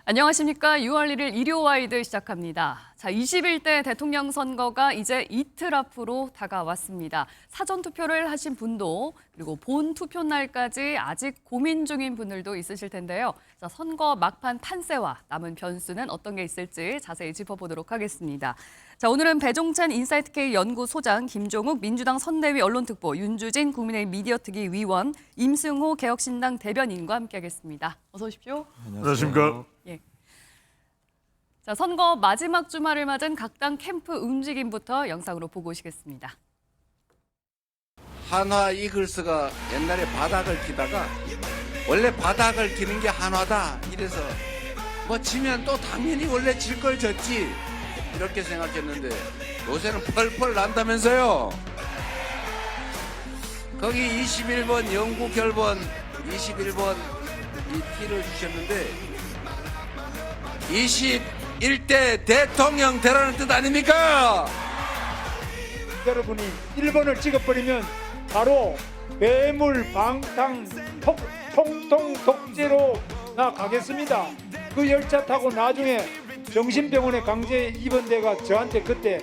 안녕하십니까. 6월 1일 일요와이드 시작합니다. 자, 21대 대통령 선거가 이제 이틀 앞으로 다가왔습니다. 사전투표를 하신 분도 그리고 본 투표 날까지 아직 고민 중인 분들도 있으실 텐데요. 자, 선거 막판 판세와 남은 변수는 어떤 게 있을지 자세히 짚어보도록 하겠습니다. 자, 오늘은 배종찬 인사이트K 연구소장, 김종욱 민주당 선대위 언론특보, 윤주진 국민의힘 미디어특위 위원, 임승호 개혁신당 대변인과 함께하겠습니다. 어서 오십시오. 안녕하십니까. 예. 자, 선거 마지막 주말을 맞은 각 당 캠프 움직임부터 영상으로 보고 오시겠습니다. 한화 이글스가 옛날에 바닥을 기다가 원래 바닥을 기는 게 한화다 이래서 뭐 지면 또 당연히 원래 질 걸 졌지 이렇게 생각했는데 요새는 펄펄 난다면서요. 거기 21번 영구 결번 21번 이 티를 주셨는데 21대 대통령 되라는 뜻 아닙니까? 여러분이 1번을 찍어버리면 바로 괴물 방탕 통통 독재로 나가겠습니다. 그 열차 타고 나중에 정신병원에 강제 입원돼가 저한테 그때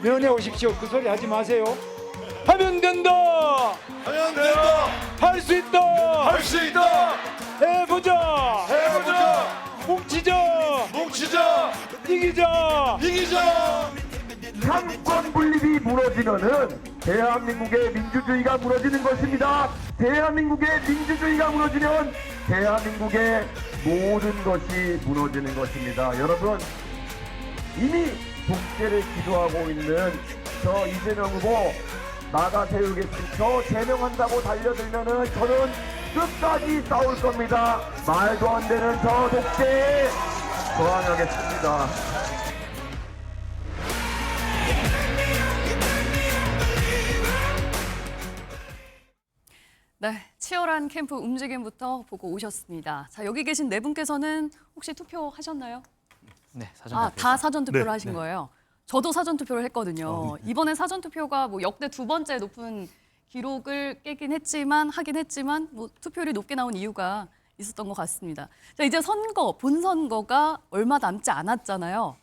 면회 오십시오 그 소리 하지 마세요. 하면 된다. 하면 된다. 할 수 있다. 할 수 있다. 해보자. 해보자. 뭉치자. 뭉치자. 이기자. 이기자. 상권 분립이 무너지면은 대한민국의 민주주의가 무너지는 것입니다. 대한민국의 민주주의가 무너지면 대한민국의 모든 것이 무너지는 것입니다. 여러분, 이미 독재를 기도하고 있는 저 이재명 후보 나가 세우겠습니다. 저 제명한다고 달려들면은 저는 끝까지 싸울 겁니다. 말도 안 되는 저 독재에 저항하겠습니다. 네, 치열한 캠프 움직임부터 보고 오셨습니다. 자, 여기 계신 네 분께서는 혹시 투표하셨나요? 네, 사전 아, 다 사전 투표를 네, 하신 거예요. 저도 사전 투표를 했거든요. 이번에 사전 투표가 뭐 역대 두 번째 높은 기록을 깨긴 했지만 하긴 했지만 뭐 투표율이 높게 나온 이유가 있었던 것 같습니다. 자, 이제 본선거가 얼마 남지 않았잖아요.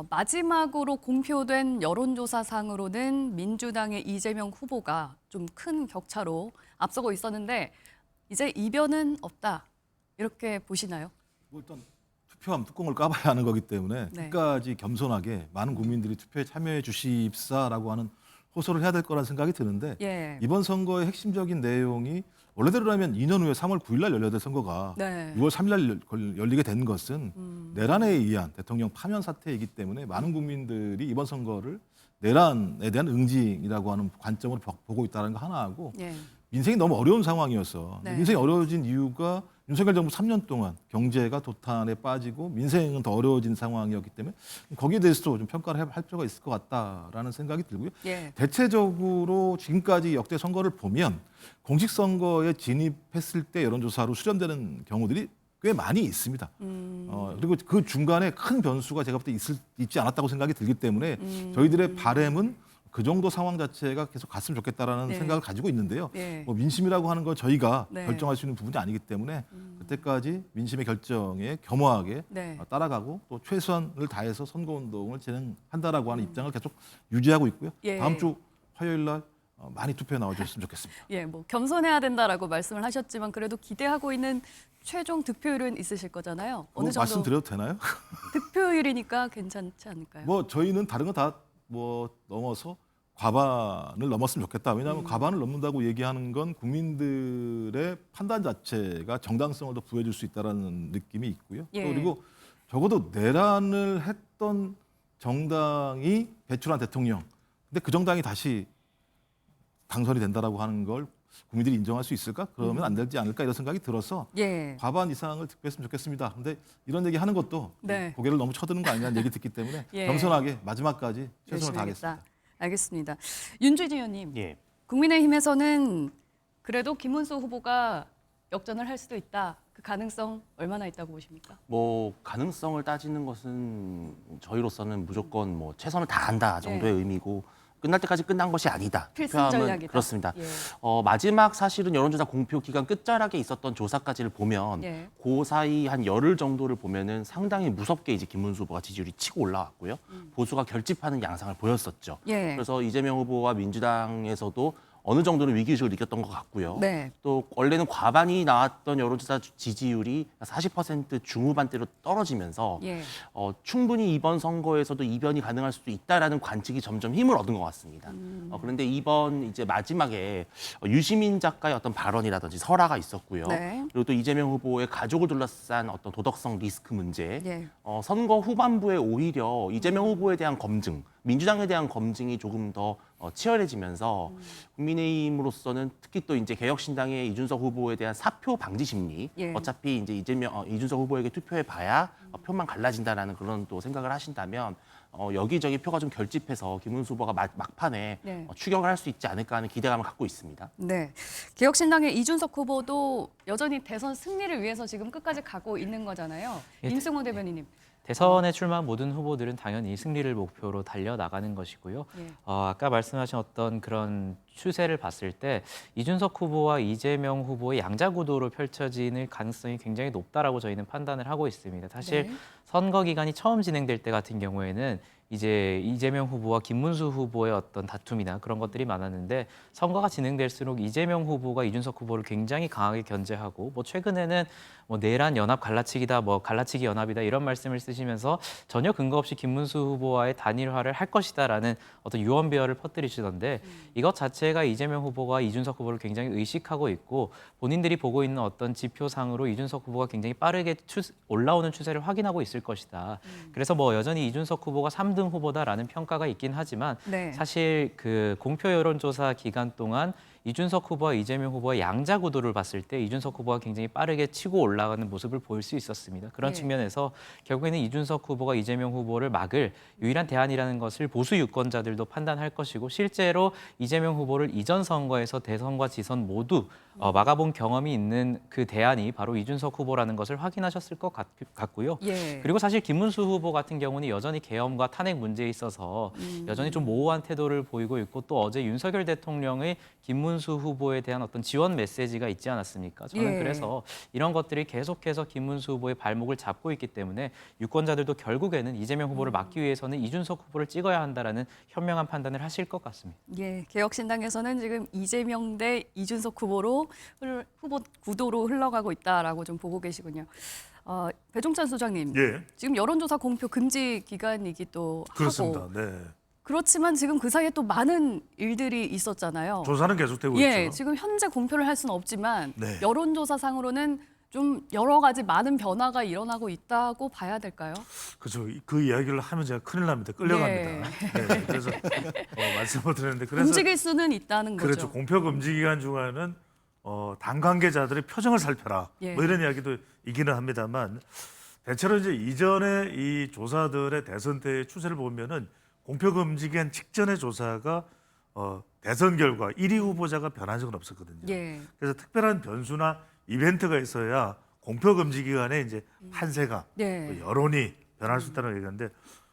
마지막으로 공표된 여론조사상으로는 민주당의 이재명 후보가 좀 큰 격차로 앞서고 있었는데 이제 이변은 없다. 이렇게 보시나요? 뭐 일단 투표함 뚜껑을 까봐야 하는 거기 때문에 네. 끝까지 겸손하게 많은 국민들이 투표에 참여해 주십사라고 하는 호소를 해야 될 거라는 생각이 드는데 예. 이번 선거의 핵심적인 내용이 원래대로라면 2년 후에 3월 9일 날 열려야 될 선거가 네. 6월 3일 날 열리게 된 것은 내란에 의한 대통령 파면 사태이기 때문에 많은 국민들이 이번 선거를 내란에 대한 응징이라고 하는 관점으로 보고 있다는 거 하나하고 예. 민생이 너무 어려운 상황이었어. 네. 민생이 어려워진 이유가 윤석열 정부 3년 동안 경제가 도탄에 빠지고 민생은 더 어려워진 상황이었기 때문에 거기에 대해서도 좀 평가를 할 필요가 있을 것 같다라는 생각이 들고요. 예. 대체적으로 지금까지 역대 선거를 보면 공직선거에 진입했을 때 여론조사로 수렴되는 경우들이 꽤 많이 있습니다. 그리고 그 중간에 큰 변수가 제가 볼 때 있지 않았다고 생각이 들기 때문에 저희들의 바람은 그 정도 상황 자체가 계속 갔으면 좋겠다라는 네. 생각을 가지고 있는데요. 네. 뭐 민심이라고 하는 건 저희가 네. 결정할 수 있는 부분이 아니기 때문에 그때까지 민심의 결정에 겸허하게 네. 따라가고 또 최선을 다해서 선거운동을 진행한다라고 하는 입장을 계속 유지하고 있고요. 예. 다음 주 화요일 날 많이 투표에 나와주셨으면 좋겠습니다. 예, 뭐 겸손해야 된다라고 말씀을 하셨지만 그래도 기대하고 있는 최종 득표율은 있으실 거잖아요. 어느 그거 정도 말씀드려도 되나요? 득표율이니까 괜찮지 않을까요? 뭐 저희는 다른 거 다 뭐 넘어서 과반을 넘었으면 좋겠다. 왜냐하면 과반을 넘는다고 얘기하는 건 국민들의 판단 자체가 정당성을 더 부여줄 수 있다는 느낌이 있고요. 예. 그리고 적어도 내란을 했던 정당이 배출한 대통령, 근데 그 정당이 다시 당선이 된다라고 하는 걸 국민들이 인정할 수 있을까? 그러면 안 되지 않을까 이런 생각이 들어서 예. 과반 이상을 득표했으면 좋겠습니다. 근데 이런 얘기 하는 것도 네. 고개를 너무 쳐드는 거 아니냐는 얘기 듣기 때문에 예. 겸손하게 마지막까지 최선을 열심히 다하겠습니다. 하겠다. 알겠습니다. 윤주진 의원님, 예. 국민의힘에서는 그래도 김문수 후보가 역전을 할 수도 있다. 그 가능성 얼마나 있다고 보십니까? 뭐 가능성을 따지는 것은 저희로서는 무조건 뭐 최선을 다한다 정도의 네. 의미고 끝날 때까지 끝난 것이 아니다. 필승 투표함은 전략이다. 그렇습니다. 예. 마지막 사실은 여론조사 공표 기간 끝자락에 있었던 조사까지를 보면 예. 그 사이 한 열흘 정도를 보면은 상당히 무섭게 이제 김문수 후보가 지지율이 치고 올라왔고요. 보수가 결집하는 양상을 보였었죠. 예. 그래서 이재명 후보와 민주당에서도 어느 정도는 위기의식을 느꼈던 것 같고요. 네. 또 원래는 과반이 나왔던 여론조사 지지율이 40% 중후반대로 떨어지면서 예. 충분히 이번 선거에서도 이변이 가능할 수도 있다라는 관측이 점점 힘을 얻은 것 같습니다. 그런데 이번 이제 마지막에 유시민 작가의 어떤 발언이라든지 설화가 있었고요. 네. 그리고 또 이재명 후보의 가족을 둘러싼 어떤 도덕성 리스크 문제, 예. 선거 후반부에 오히려 이재명 후보에 대한 검증, 민주당에 대한 검증이 조금 더 치열해지면서 국민의힘으로서는 특히 또 이제 개혁신당의 이준석 후보에 대한 사표 방지 심리, 예. 어차피 이제 이준석 후보에게 투표해 봐야 표만 갈라진다라는 그런 또 생각을 하신다면 여기저기 표가 좀 결집해서 김문수 후보가 막판에 네. 추격을 할 수 있지 않을까 하는 기대감을 갖고 있습니다. 네. 개혁신당의 이준석 후보도 여전히 대선 승리를 위해서 지금 끝까지 가고 있는 거잖아요. 예, 임승호 대변인님. 대선에 출마한 모든 후보들은 당연히 승리를 목표로 달려나가는 것이고요. 예. 아까 말씀하신 어떤 그런 추세를 봤을 때 이준석 후보와 이재명 후보의 양자 구도로 펼쳐지는 가능성이 굉장히 높다라고 저희는 판단을 하고 있습니다. 사실 네. 선거 기간이 처음 진행될 때 같은 경우에는 이제 이재명 후보와 김문수 후보의 어떤 다툼이나 그런 것들이 많았는데 선거가 진행될수록 이재명 후보가 이준석 후보를 굉장히 강하게 견제하고 뭐 최근에는 뭐 내란 연합 갈라치기다, 뭐 갈라치기 연합이다 이런 말씀을 쓰시면서 전혀 근거 없이 김문수 후보와의 단일화를 할 것이다라는 어떤 유언비어를 퍼뜨리시던데 이것 자체가 이재명 후보가 이준석 후보를 굉장히 의식하고 있고 본인들이 보고 있는 어떤 지표상으로 이준석 후보가 굉장히 빠르게 올라오는 추세를 확인하고 있을 것이다. 그래서 뭐 여전히 이준석 후보가 3등 후보다라는 평가가 있긴 하지만 네. 사실 그 공표 여론조사 기간 동안 이준석 후보와 이재명 후보의 양자 구도를 봤을 때 이준석 후보가 굉장히 빠르게 치고 올라가는 모습을 보일 수 있었습니다. 그런 네. 측면에서 결국에는 이준석 후보가 이재명 후보를 막을 유일한 대안이라는 것을 보수 유권자들도 판단할 것이고 실제로 이재명 후보를 이전 선거에서 대선과 지선 모두 막아본 경험이 있는 그 대안이 바로 이준석 후보라는 것을 확인하셨을 것 같고요. 예. 그리고 사실 김문수 후보 같은 경우는 여전히 계엄과 탄핵 문제에 있어서 여전히 좀 모호한 태도를 보이고 있고 또 어제 윤석열 대통령의 김문수 후보에 대한 어떤 지원 메시지가 있지 않았습니까? 저는 예. 그래서 이런 것들이 계속해서 김문수 후보의 발목을 잡고 있기 때문에 유권자들도 결국에는 이재명 후보를 막기 위해서는 이준석 후보를 찍어야 한다라는 현명한 판단을 하실 것 같습니다. 예, 개혁신당에서는 지금 이재명 대 이준석 후보 구도로 흘러가고 있다라고 좀 보고 계시군요. 배종찬 소장님, 예, 지금 여론조사 공표 금지 기간이기도 그렇습니다. 하고 네. 그렇지만 지금 그 사이에 또 많은 일들이 있었잖아요. 조사는 계속되고 예, 있죠. 지금 현재 공표를 할 수는 없지만 네. 여론조사상으로는 좀 여러 가지 많은 변화가 일어나고 있다고 봐야 될까요? 그렇죠. 그 이야기를 하면 제가 큰일 납니다. 끌려갑니다. 네, 그래서 말씀을 드렸는데 그래서 움직일 수는 있다는 거죠. 그렇죠. 공표 금지 기간 중에는 당 관계자들의 표정을 살펴라. 예. 뭐 이런 이야기도 있기는 합니다만 대체로 이제 이전에 이 조사들의 대선 때의 추세를 보면은 공표 금지 기간 직전의 조사가 대선 결과 1위 후보자가 변한 적은 없었거든요. 예. 그래서 특별한 변수나 이벤트가 있어야 공표 금지 기간에 이제 판세가 네. 또 여론이 변할 수 있다는 얘기인데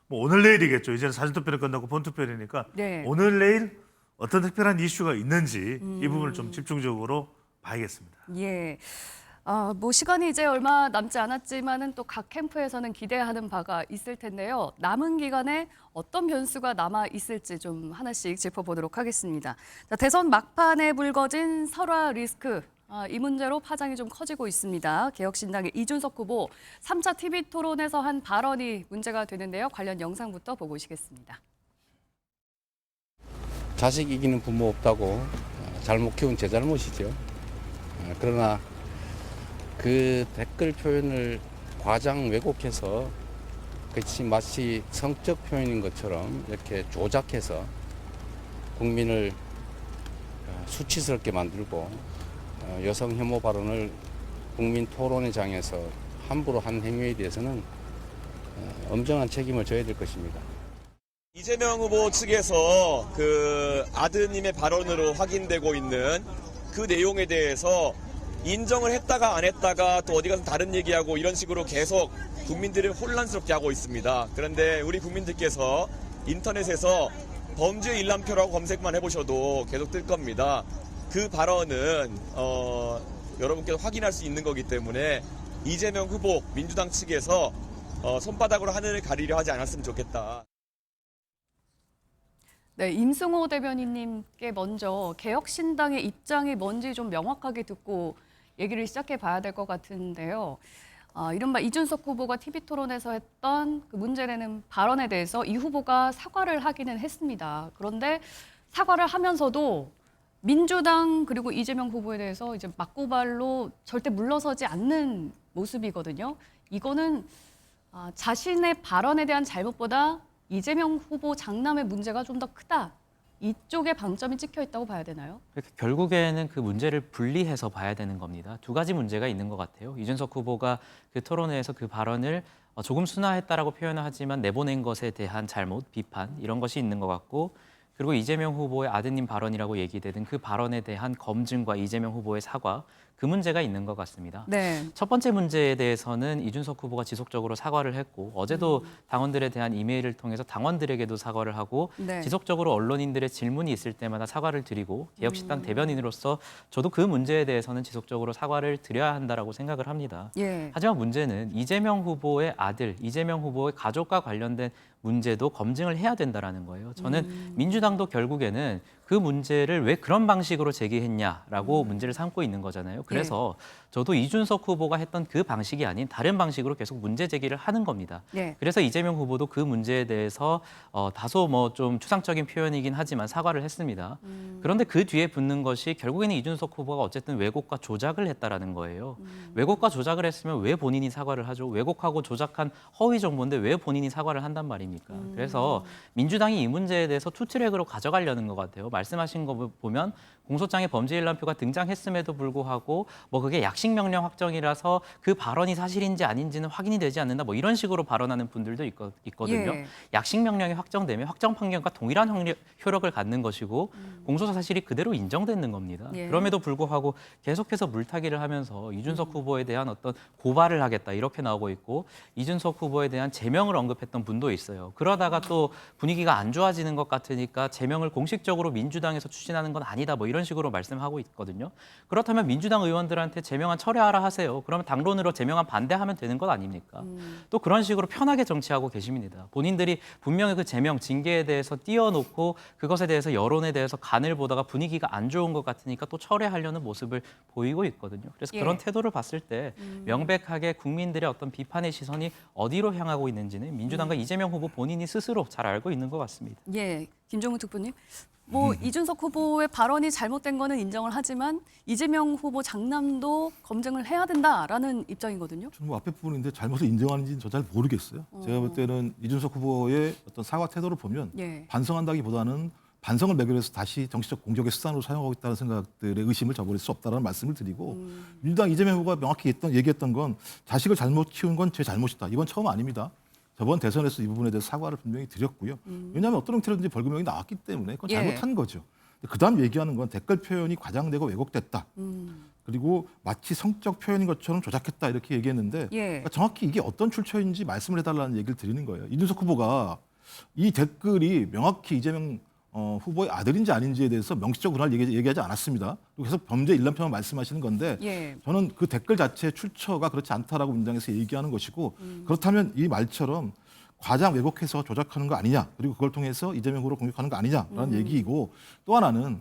뭐 오늘 내일이겠죠. 이제는 사전 투표는 끝나고 본 투표니까 네. 오늘 내일 어떤 특별한 이슈가 있는지 이 부분을 좀 집중적으로 봐야겠습니다. 예. 뭐 시간이 이제 얼마 남지 않았지만은 또 각 캠프에서는 기대하는 바가 있을 텐데요. 남은 기간에 어떤 변수가 남아 있을지 좀 하나씩 짚어보도록 하겠습니다. 자, 대선 막판에 불거진 설화 리스크. 이 문제로 파장이 좀 커지고 있습니다. 개혁신당의 이준석 후보 3차 TV 토론에서 한 발언이 문제가 되는데요. 관련 영상부터 보고 오시겠습니다. 자식 이기는 부모 없다고 잘못 키운 제 잘못이죠. 그러나 그 댓글 표현을 과장 왜곡해서 그치 마치 성적 표현인 것처럼 이렇게 조작해서 국민을 수치스럽게 만들고 여성 혐오 발언을 국민 토론회 장에서 함부로 한 행위에 대해서는 엄정한 책임을 져야 될 것입니다. 이재명 후보 측에서 그 아드님의 발언으로 확인되고 있는 그 내용에 대해서 인정을 했다가 안 했다가 또 어디 가서 다른 얘기하고 이런 식으로 계속 국민들을 혼란스럽게 하고 있습니다. 그런데 우리 국민들께서 인터넷에서 범죄 일람표라고 검색만 해보셔도 계속 뜰 겁니다. 그 발언은 여러분께서 확인할 수 있는 거기 때문에 이재명 후보 민주당 측에서 손바닥으로 하늘을 가리려 하지 않았으면 좋겠다. 네, 임승호 대변인님께 먼저 개혁신당의 입장이 뭔지 좀 명확하게 듣고 얘기를 시작해 봐야 될 것 같은데요. 이른바 이준석 후보가 TV토론에서 했던 그 문제되는 발언에 대해서 이 후보가 사과를 하기는 했습니다. 그런데 사과를 하면서도 민주당 그리고 이재명 후보에 대해서 이제 맞고발로 절대 물러서지 않는 모습이거든요. 이거는 자신의 발언에 대한 잘못보다 이재명 후보 장남의 문제가 좀 더 크다. 이쪽에 방점이 찍혀 있다고 봐야 되나요? 결국에는 그 문제를 분리해서 봐야 되는 겁니다. 두 가지 문제가 있는 것 같아요. 이준석 후보가 그 토론회에서 그 발언을 조금 순화했다라고 표현을 하지만 내보낸 것에 대한 잘못, 비판 이런 것이 있는 것 같고, 그리고 이재명 후보의 아드님 발언이라고 얘기되는 그 발언에 대한 검증과 이재명 후보의 사과, 그 문제가 있는 것 같습니다. 네. 첫 번째 문제에 대해서는 이준석 후보가 지속적으로 사과를 했고, 어제도 당원들에 대한 이메일을 통해서 당원들에게도 사과를 하고, 네. 지속적으로 언론인들의 질문이 있을 때마다 사과를 드리고, 개혁신당 대변인으로서 저도 그 문제에 대해서는 지속적으로 사과를 드려야 한다라고 생각을 합니다. 예. 하지만 문제는 이재명 후보의 아들, 이재명 후보의 가족과 관련된 문제도 검증을 해야 된다라는 거예요. 저는 민주당도 결국에는 그 문제를 왜 그런 방식으로 제기했냐라고 문제를 삼고 있는 거잖아요. 그래서 저도 이준석 후보가 했던 그 방식이 아닌 다른 방식으로 계속 문제 제기를 하는 겁니다. 예. 그래서 이재명 후보도 그 문제에 대해서 다소 뭐 좀 추상적인 표현이긴 하지만 사과를 했습니다. 그런데 그 뒤에 붙는 것이 결국에는 이준석 후보가 어쨌든 왜곡과 조작을 했다라는 거예요. 왜곡과 조작을 했으면 왜 본인이 사과를 하죠? 왜곡하고 조작한 허위 정보인데 왜 본인이 사과를 한단 말입니까? 그래서 민주당이 이 문제에 대해서 투트랙으로 가져가려는 것 같아요. 말씀하신 거 보면 공소장에 범죄 일람표가 등장했음에도 불구하고 뭐 그게 약식 명령 확정이라서 그 발언이 사실인지 아닌지는 확인이 되지 않는다, 뭐 이런 식으로 발언하는 분들도 있거든요. 예. 약식 명령이 확정되면 확정 판결과 동일한 효력을 갖는 것이고 공소사 사실이 그대로 인정되는 겁니다. 예. 그럼에도 불구하고 계속해서 물타기를 하면서 이준석 후보에 대한 어떤 고발을 하겠다 이렇게 나오고 있고, 이준석 후보에 대한 제명을 언급했던 분도 있어요. 그러다가 또 분위기가 안 좋아지는 것 같으니까 제명을 공식적으로 민주당에서 추진하는 건 아니다, 뭐 이런 식으로 말씀하고 있거든요. 그렇다면 민주당 의원들한테 제명안 철회하라 하세요. 그러면 당론으로 제명안 반대하면 되는 것 아닙니까? 또 그런 식으로 편하게 정치하고 계십니다. 본인들이 분명히 그 제명, 징계에 대해서 띄워놓고 그것에 대해서 여론에 대해서 간을 보다가 분위기가 안 좋은 것 같으니까 또 철회하려는 모습을 보이고 있거든요. 그래서 예. 그런 태도를 봤을 때 명백하게 국민들의 어떤 비판의 시선이 어디로 향하고 있는지는 민주당과 이재명 후보 본인이 스스로 잘 알고 있는 것 같습니다. 예. 김종우 특보님. 뭐 이준석 후보의 발언이 잘못된 거는 인정을 하지만 이재명 후보 장남도 검증을 해야 된다라는 입장이거든요. 저는 뭐 앞에 부분인데 잘못을 인정하는지는 저 잘 모르겠어요. 제가 볼 때는 이준석 후보의 어떤 사과 태도를 보면 예. 반성한다기보다는 반성을 매개해서 다시 정치적 공격의 수단으로 사용하고 있다는 생각들의 의심을 저버릴 수 없다는 말씀을 드리고, 민주당 이재명 후보가 명확히 얘기했던 건 자식을 잘못 키운 건 제 잘못이다. 이건 처음 아닙니다. 저번 대선에서 이 부분에 대해서 사과를 분명히 드렸고요. 왜냐하면 어떤 형태로든지 벌금형이 나왔기 때문에 그건 예. 잘못한 거죠. 그다음 얘기하는 건 댓글 표현이 과장되고 왜곡됐다. 그리고 마치 성적 표현인 것처럼 조작했다 이렇게 얘기했는데, 예. 그러니까 정확히 이게 어떤 출처인지 말씀을 해달라는 얘기를 드리는 거예요. 이준석 후보가 이 댓글이 명확히 이재명 후보의 아들인지 아닌지에 대해서 명시적으로 얘기하지 않았습니다. 그리고 계속 범죄 일람표만 말씀하시는 건데, 예. 저는 그 댓글 자체의 출처가 그렇지 않다라고 민주당에서 얘기하는 것이고, 그렇다면 이 말처럼 과장 왜곡해서 조작하는 거 아니냐, 그리고 그걸 통해서 이재명 후보를 공격하는 거 아니냐라는 얘기이고, 또 하나는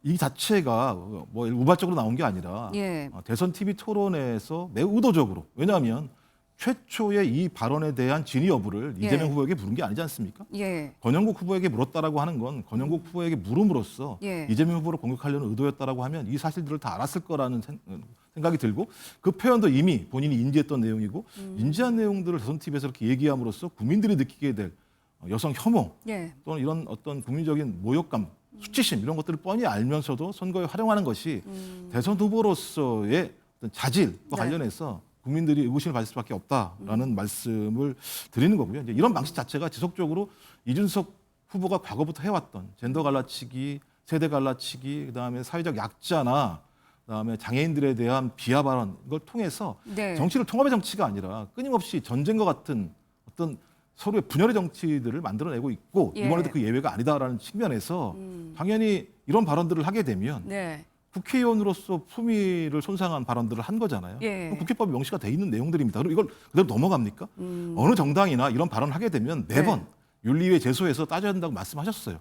이 자체가 뭐 우발적으로 나온 게 아니라 예. 대선 TV 토론에서 매우 의도적으로, 왜냐하면 최초의 이 발언에 대한 진위 여부를 예. 이재명 후보에게 물은 게 아니지 않습니까? 예. 권영국 후보에게 물었다라고 하는 건 권영국 후보에게 물음으로써 예. 이재명 후보를 공격하려는 의도였다라고 하면 이 사실들을 다 알았을 거라는 생각이 들고, 그 표현도 이미 본인이 인지했던 내용이고, 인지한 내용들을 대선 TV에서 이렇게 얘기함으로써 국민들이 느끼게 될 여성 혐오 예. 또는 이런 어떤 국민적인 모욕감, 수치심 이런 것들을 뻔히 알면서도 선거에 활용하는 것이 대선 후보로서의 어떤 자질과 네. 관련해서 국민들이 의구심을 가질 수밖에 없다라는 말씀을 드리는 거고요. 이제 이런 방식 자체가 지속적으로 이준석 후보가 과거부터 해왔던 젠더 갈라치기, 세대 갈라치기, 그다음에 사회적 약자나 그다음에 장애인들에 대한 비하 발언, 이걸 통해서 네. 정치를 통합의 정치가 아니라 끊임없이 전쟁과 같은 어떤 서로의 분열의 정치들을 만들어내고 있고 예. 이번에도 그 예외가 아니다라는 측면에서 당연히 이런 발언들을 하게 되면 네. 국회의원으로서 품위를 손상한 발언들을 한 거잖아요. 예. 그럼 국회법에 명시가 돼 있는 내용들입니다. 그럼 이걸 그대로 넘어갑니까? 어느 정당이나 이런 발언을 하게 되면 매번 네. 윤리위에 제소해서 따져야 한다고 말씀하셨어요.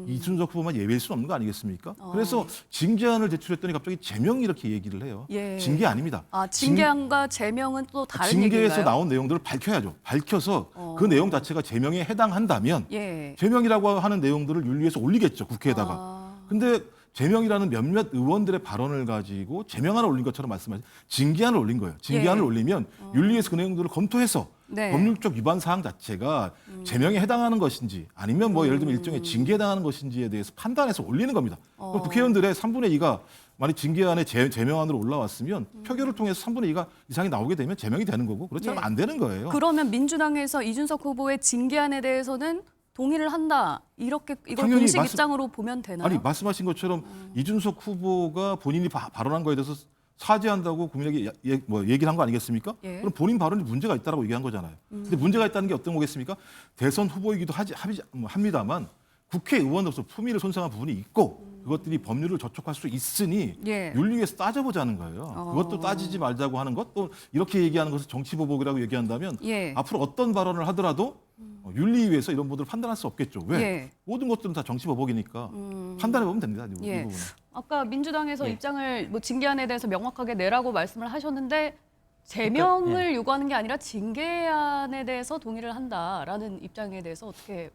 이준석 후보만 예외일 수 없는 거 아니겠습니까? 그래서 징계안을 제출했더니 갑자기 제명이 이렇게 얘기를 해요. 예. 징계 아닙니다. 아, 징계안과 제명은 또 다른 징계에서 얘기인가요? 나온 내용들을 밝혀야죠. 밝혀서 그 내용 자체가 제명에 해당한다면 예. 제명이라고 하는 내용들을 윤리위에서 올리겠죠. 국회에다가. 아. 근데 제명이라는 몇몇 의원들의 발언을 가지고 제명안을 올린 것처럼 말씀하신 징계안을 올린 거예요. 징계안을 예. 올리면 윤리위에서 그 내용들을 검토해서 네. 법률적 위반 사항 자체가 제명에 해당하는 것인지 아니면 뭐 예를 들면 일종의 징계에 해당하는 것인지에 대해서 판단해서 올리는 겁니다. 그럼 국회의원들의 3분의 2가 만약 징계안에 제명안으로 올라왔으면 표결을 통해서 3분의 2가 이상이 나오게 되면 제명이 되는 거고 그렇지 않으면 예. 안 되는 거예요. 그러면 민주당에서 이준석 후보의 징계안에 대해서는 동의를 한다. 이렇게 이걸 당연히 공식 말씀- 입장으로 보면 되나요? 아니 말씀하신 것처럼 이준석 후보가 본인이 발언한 거에 대해서 사죄한다고 국민에게 얘기를 한 거 아니겠습니까? 예. 그럼 본인 발언이 문제가 있다라고 얘기한 거잖아요. 근데 문제가 있다는 게 어떤 거겠습니까? 대선 후보이기도 합니다만 국회의원으로서 품위를 손상한 부분이 있고 그것들이 법률을 저촉할 수 있으니 예. 윤리위에서 따져보자는 거예요. 그것도 따지지 말자고 하는 것, 또 이렇게 얘기하는 것을 정치보복이라고 얘기한다면 예. 앞으로 어떤 발언을 하더라도 윤리위에서 이런 부분을 판단할 수 없겠죠. 왜? 예. 모든 것들은 다 정치보복이니까 판단해 보면 됩니다. 이 예. 부분은. 아까 민주당에서 예. 입장을 뭐 징계안에 대해서 명확하게 내라고 말씀을 하셨는데 제명을 그러니까, 요구하는 게 아니라 징계안에 대해서 동의를 한다라는 입장에 대해서 어떻게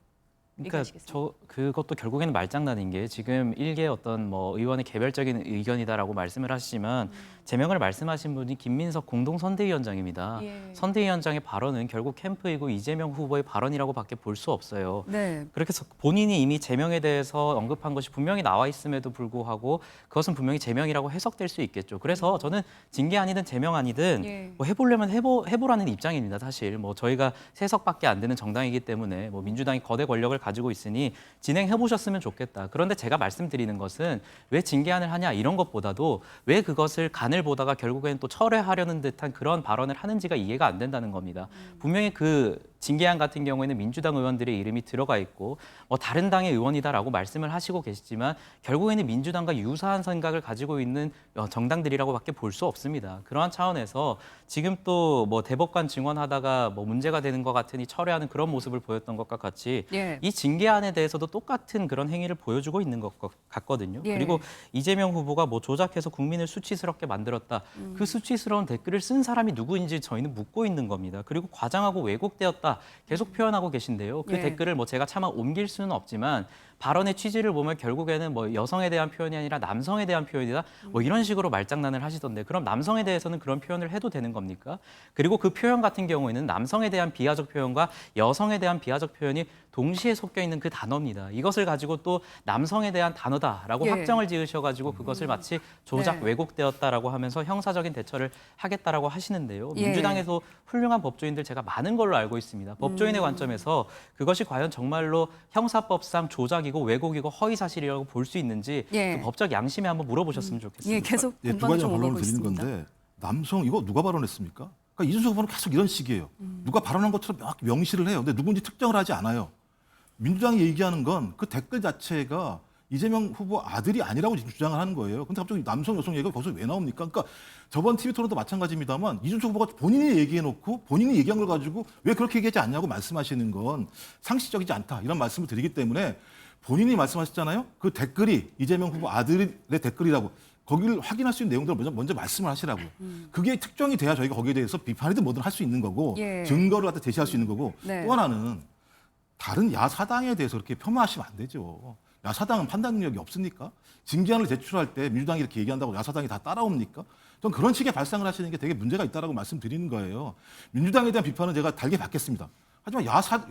그러니까 얘기하시겠습니까? 그것도 결국에는 말장난인 게 지금 일개 어떤 뭐 의원의 개별적인 의견이다라고 말씀을 하시지만 제명을 말씀하신 분이 김민석 공동선대위원장입니다. 예. 선대위원장의 발언은 결국 캠프이고 이재명 후보의 발언이라고밖에 볼 수 없어요. 네. 그렇게 해서 본인이 이미 제명에 대해서 언급한 것이 분명히 나와 있음에도 불구하고 그것은 분명히 제명이라고 해석될 수 있겠죠. 그래서 저는 징계 아니든 제명 아니든 예. 뭐 해보려면 해보라는 입장입니다. 사실 뭐 저희가 3석밖에 안 되는 정당이기 때문에 뭐 민주당이 거대 권력을 가지고 있으니 진행해 보셨으면 좋겠다. 그런데 제가 말씀드리는 것은 왜 징계안을 하냐 이런 것보다도 왜 그것을 간을 보다가 결국에는 또 철회하려는 듯한 그런 발언을 하는지가 이해가 안 된다는 겁니다. 분명히 그 징계안 같은 경우에는 민주당 의원들의 이름이 들어가 있고 뭐 다른 당의 의원이다라고 말씀을 하시고 계시지만 결국에는 민주당과 유사한 생각을 가지고 있는 정당들이라고밖에 볼 수 없습니다. 그러한 차원에서 지금 또 뭐 대법관 증언하다가 뭐 문제가 되는 것 같으니 철회하는 그런 모습을 보였던 것과 같이 예. 이 징계안에 대해서도 똑같은 그런 행위를 보여주고 있는 것 같거든요. 예. 그리고 이재명 후보가 뭐 조작해서 국민을 수치스럽게 만들었다. 그 수치스러운 댓글을 쓴 사람이 누구인지 저희는 묻고 있는 겁니다. 그리고 과장하고 왜곡되었다. 계속 표현하고 계신데요. 그 예. 댓글을 뭐 제가 차마 옮길 수는 없지만 발언의 취지를 보면 결국에는 뭐 여성에 대한 표현이 아니라 남성에 대한 표현이다. 뭐 이런 식으로 말장난을 하시던데 그럼 남성에 대해서는 그런 표현을 해도 되는 겁니까? 그리고 그 표현 같은 경우에는 남성에 대한 비하적 표현과 여성에 대한 비하적 표현이 동시에 섞여 있는 그 단어입니다. 이것을 가지고 또 남성에 대한 단어다라고 예. 확정을 지으셔가지고 그것을 마치 조작 네. 왜곡되었다라고 하면서 형사적인 대처를 하겠다라고 하시는데요. 예. 민주당에서 훌륭한 법조인들 제가 많은 걸로 알고 있습니다. 법조인의 관점에서 그것이 과연 정말로 형사법상 조작이고 왜곡이고 허위사실이라고 볼 수 있는지 예. 그 법적 양심에 한번 물어보셨으면 좋겠습니다. 예, 계속 예, 두 공방을 가지 좀 반론을 오가고 드리는 있습니다. 건데 남성 이거 누가 발언했습니까? 그러니까 이준석 후보는 계속 이런 식이에요. 누가 발언한 것처럼 명확히 명시를 해요. 근데 누군지 특정을 하지 않아요. 민주당이 얘기하는 건 그 댓글 자체가 이재명 후보 아들이 아니라고 지금 주장을 하는 거예요. 근데 갑자기 남성, 여성 얘기가 거기서 왜 나옵니까? 그러니까 저번 TV 토론도 마찬가지입니다만 이준석 후보가 본인이 얘기해놓고 본인이 얘기한 걸 가지고 왜 그렇게 얘기하지 않냐고 말씀하시는 건 상식적이지 않다. 이런 말씀을 드리기 때문에 본인이 말씀하셨잖아요. 그 댓글이 이재명 후보 아들의 댓글이라고 거기를 확인할 수 있는 내용들을 먼저 말씀을 하시라고요. 그게 특정이 돼야 저희가 거기에 대해서 비판이든 뭐든 할 수 있는 거고 예. 증거를 갖다 제시할 수 있는 거고 네. 또 하나는 다른 야사당에 대해서 그렇게 폄하하시면 안 되죠. 야사당은 판단 능력이 없습니까? 징계안을 제출할 때 민주당이 이렇게 얘기한다고 야사당이 다 따라옵니까? 전 그런 식의 발상을 하시는 게 되게 문제가 있다라고 말씀드리는 거예요. 민주당에 대한 비판은 제가 달게 받겠습니다. 하지만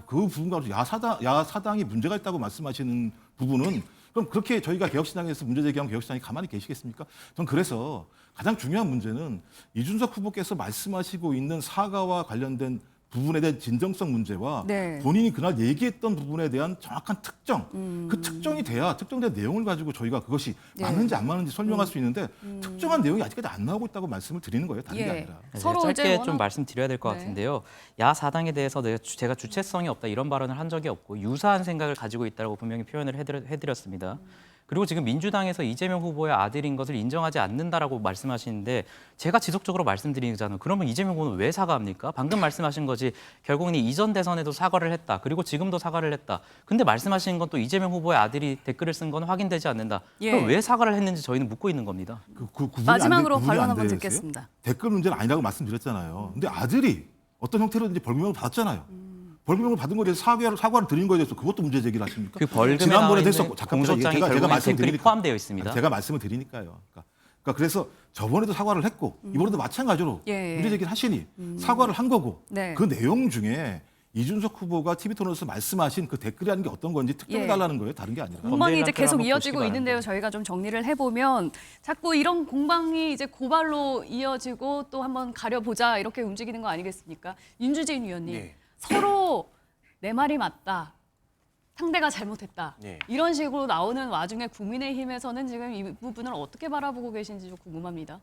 그 부분과 야사당이 문제가 있다고 말씀하시는 부분은 그럼 그렇게 저희가 개혁신당에서 문제 제기하면 개혁신당이 가만히 계시겠습니까? 전 그래서 가장 중요한 문제는 이준석 후보께서 말씀하시고 있는 사과와 관련된 부분에 대한 진정성 문제와 네. 본인이 그날 얘기했던 부분에 대한 정확한 특정, 그 특정이 돼야 특정된 내용을 가지고 저희가 그것이 네. 맞는지 안 맞는지 설명할 수 있는데 특정한 내용이 아직까지 안 나오고 있다고 말씀을 드리는 거예요. 다른 게 예. 아니라. 서로 짧게 이제 좀 워낙- 말씀드려야 될 것 네. 같은데요. 야 사당에 대해서 제가 주체성이 없다 이런 발언을 한 적이 없고 유사한 생각을 가지고 있다고 분명히 표현을 해드렸습니다. 그리고 지금 민주당에서 이재명 후보의 아들인 것을 인정하지 않는다라고 말씀하시는데 제가 지속적으로 말씀드리잖아요. 그러면 이재명 후보는 왜 사과합니까? 방금 말씀하신 거지 결국은 이전 대선에도 사과를 했다. 그리고 지금도 사과를 했다. 근데 말씀하신 건 또 이재명 후보의 아들이 댓글을 쓴 건 확인되지 않는다. 예. 그럼 왜 사과를 했는지 저희는 묻고 있는 겁니다. 구분이 마지막으로 구분이 발언 안 한번 되어 있어요? 듣겠습니다. 댓글 문제는 아니라고 말씀드렸잖아요. 근데 아들이 어떤 형태로든지 벌금형을 받았잖아요. 벌금형을 받은 거에 대해서 사과를 드린 거에 대해서 그것도 문제 제기를 하십니까? 그 벌금에 나와 지난번에 있는 됐었고 잠깐 공소장이 제가 결국엔 댓글이 말씀드리니까 포함되어 있습니다. 제가 말씀을 드리니까요. 그러니까 그래서 저번에도 사과를 했고 이번에도 마찬가지로 예. 문제 제기를 하시니 사과를 한 거고 네. 그 내용 중에 이준석 후보가 TV 토론에서 말씀하신 그 댓글이라는 게 어떤 건지 특정해 예. 달라는 거예요. 다른 게 아니라. 공방이 이제 검증 계속 한번 이어지고 보시기 있는데요. 바랍니다. 저희가 좀 정리를 해보면 자꾸 이런 공방이 이제 고발로 이어지고 또 한번 가려보자 이렇게 움직이는 거 아니겠습니까? 윤주진 위원님 네. 서로 내 말이 맞다. 상대가 잘못했다. 네. 이런 식으로 나오는 와중에 국민의힘에서는 지금 이 부분을 어떻게 바라보고 계신지 좀 궁금합니다.